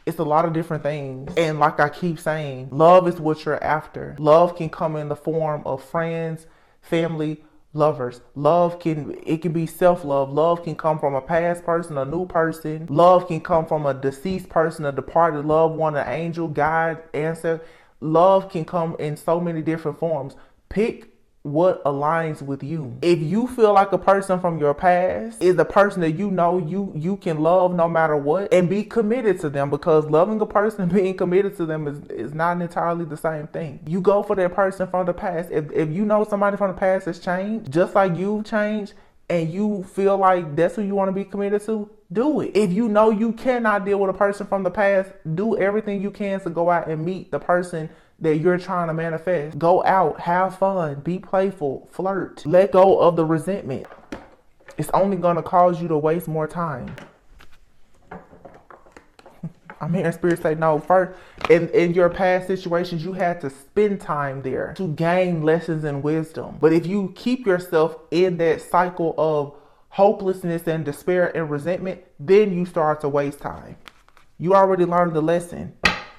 It's a lot of different things. And like I keep saying, love is what you're after. Love can come in the form of friends, family, lovers. It can be self-love. Love can come from a past person, a new person. Love can come from a deceased person, a departed loved one, an angel, God, ancestor. Love can come in so many different forms. Pick what aligns with you. If you feel like a person from your past is a person that you know you can love no matter what, and be committed to them, because loving a person and being committed to them is not entirely the same thing. You go for that person from the past. If you know somebody from the past has changed, just like you've changed, and you feel like that's who you want to be committed to, do it. If you know you cannot deal with a person from the past, do everything you can to go out and meet the person that you're trying to manifest. Go out, have fun, be playful, flirt. Let go of the resentment. It's only going to cause you to waste more time. I'm hearing Spirit say, no, first, in your past situations, you had to spend time there to gain lessons and wisdom. But if you keep yourself in that cycle of hopelessness and despair and resentment, then you start to waste time. You already learned the lesson.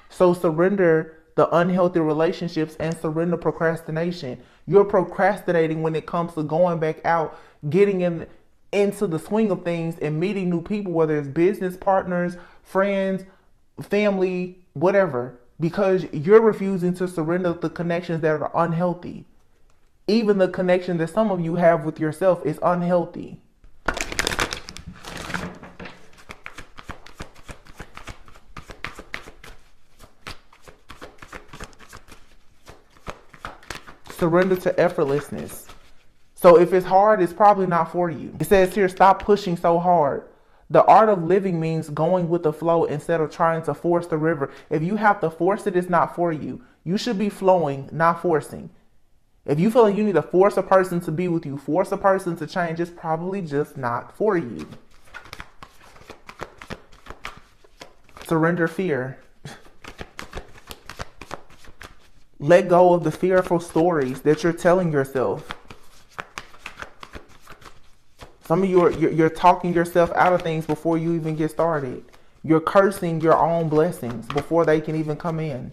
So surrender the unhealthy relationships and surrender procrastination. You're procrastinating when it comes to going back out, getting into the swing of things and meeting new people, whether it's business partners, friends, family, whatever, because you're refusing to surrender the connections that are unhealthy. Even the connection that some of you have with yourself is unhealthy. Surrender to effortlessness. So if it's hard, it's probably not for you. It says here, stop pushing so hard. The art of living means going with the flow instead of trying to force the river. If you have to force it, it's not for you. You should be flowing, not forcing. If you feel like you need to force a person to be with you, force a person to change, it's probably just not for you. Surrender fear. Let go of the fearful stories that you're telling yourself. Some of you you're talking yourself out of things before you even get started. You're cursing your own blessings before they can even come in.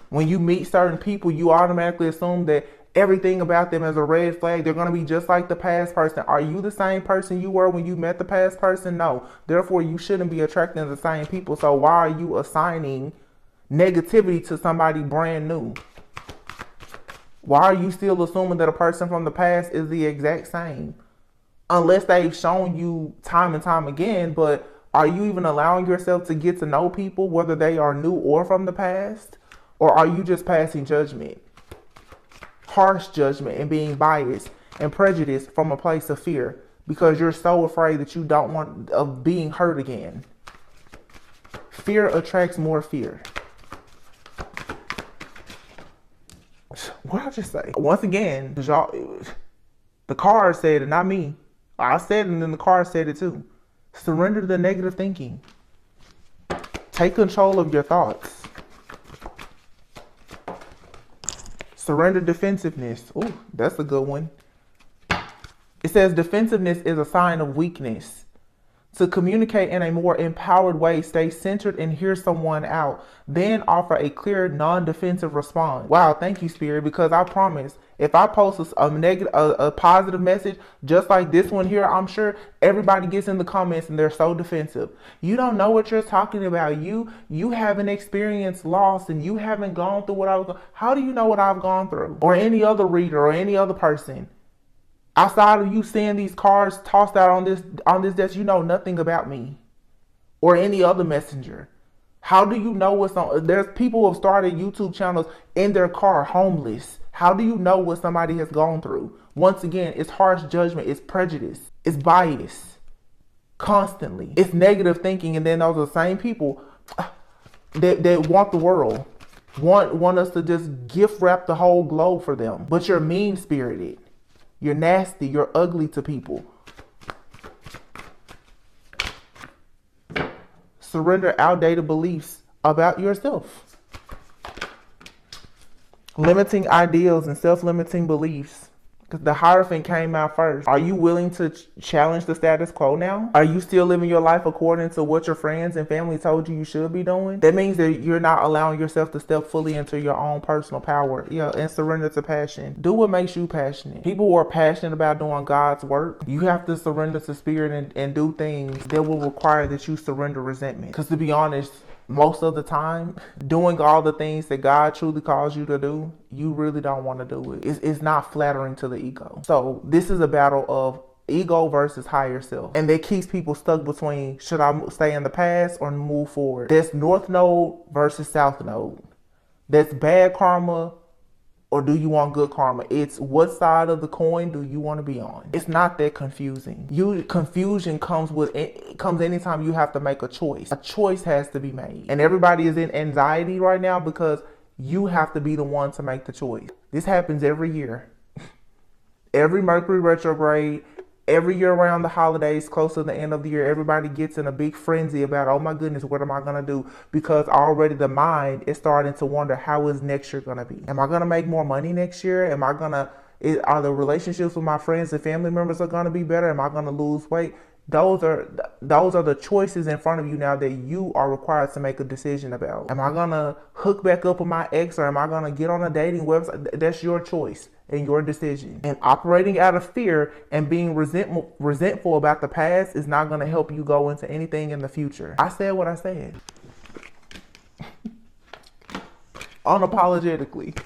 When you meet certain people, you automatically assume that everything about them is a red flag. They're going to be just like the past person. Are you the same person you were when you met the past person? No. Therefore, you shouldn't be attracting the same people. So why are you assigning negativity to somebody brand new? Why are you still assuming that a person from the past is the exact same? Unless they've shown you time and time again, but are you even allowing yourself to get to know people, whether they are new or from the past? Or are you just passing judgment? Harsh judgment and being biased and prejudiced from a place of fear because you're so afraid that you don't want of being hurt again. Fear attracts more fear. What did I just say? Once again, the card said it, not me. I said it and then the card said it too. Surrender to the negative thinking. Take control of your thoughts. Surrender defensiveness. Ooh, that's a good one. It says defensiveness is a sign of weakness. To communicate in a more empowered way, stay centered and hear someone out. Then offer a clear, non-defensive response. Wow, thank you, Spirit, because I promise, if I post a positive message, just like this one here, I'm sure everybody gets in the comments and they're so defensive. You don't know what you're talking about. You haven't experienced loss and you haven't gone through what I was. How do you know what I've gone through? Or any other reader or any other person. Outside of you seeing these cards tossed out on this desk, you know nothing about me or any other messenger. How do you know what's on? There's people who have started YouTube channels in their car, homeless. How do you know what somebody has gone through? Once again, it's harsh judgment, it's prejudice, it's bias, constantly. It's negative thinking, and then those are the same people that want the world, want us to just gift wrap the whole globe for them. But you're mean-spirited. You're nasty. You're ugly to people. Surrender outdated beliefs about yourself. Limiting ideals and self-limiting beliefs. Because the Hierophant came out first. Are you willing to challenge the status quo now? Are you still living your life according to what your friends and family told you should be doing? That means that you're not allowing yourself to step fully into your own personal power. Yeah, and surrender to passion. Do what makes you passionate. People who are passionate about doing God's work, you have to surrender to spirit and do things that will require that you surrender resentment. Because to be honest, most of the time, doing all the things that God truly calls you to do, you really don't want to do it. It's not flattering to the ego. So this is a battle of ego versus higher self. And that keeps people stuck between, should I stay in the past or move forward? That's North Node versus South Node. That's bad karma or do you want good karma? It's what side of the coin do you want to be on? It's not that confusing. Confusion comes anytime you have to make a choice. A choice has to be made. And everybody is in anxiety right now because you have to be the one to make the choice. This happens every year. Every Mercury retrograde, every year around the holidays, close to the end of the year, everybody gets in a big frenzy about, oh my goodness, what am I going to do? Because already the mind is starting to wonder, how is next year going to be? Am I going to make more money next year? Are the relationships with my friends and family members are going to be better? Am I going to lose weight? Those are the choices in front of you now that you are required to make a decision about. Am I going to hook back up with my ex or am I going to get on a dating website? That's your choice and your decision. And operating out of fear and being resentful about the past is not going to help you go into anything in the future. I said what I said. Unapologetically.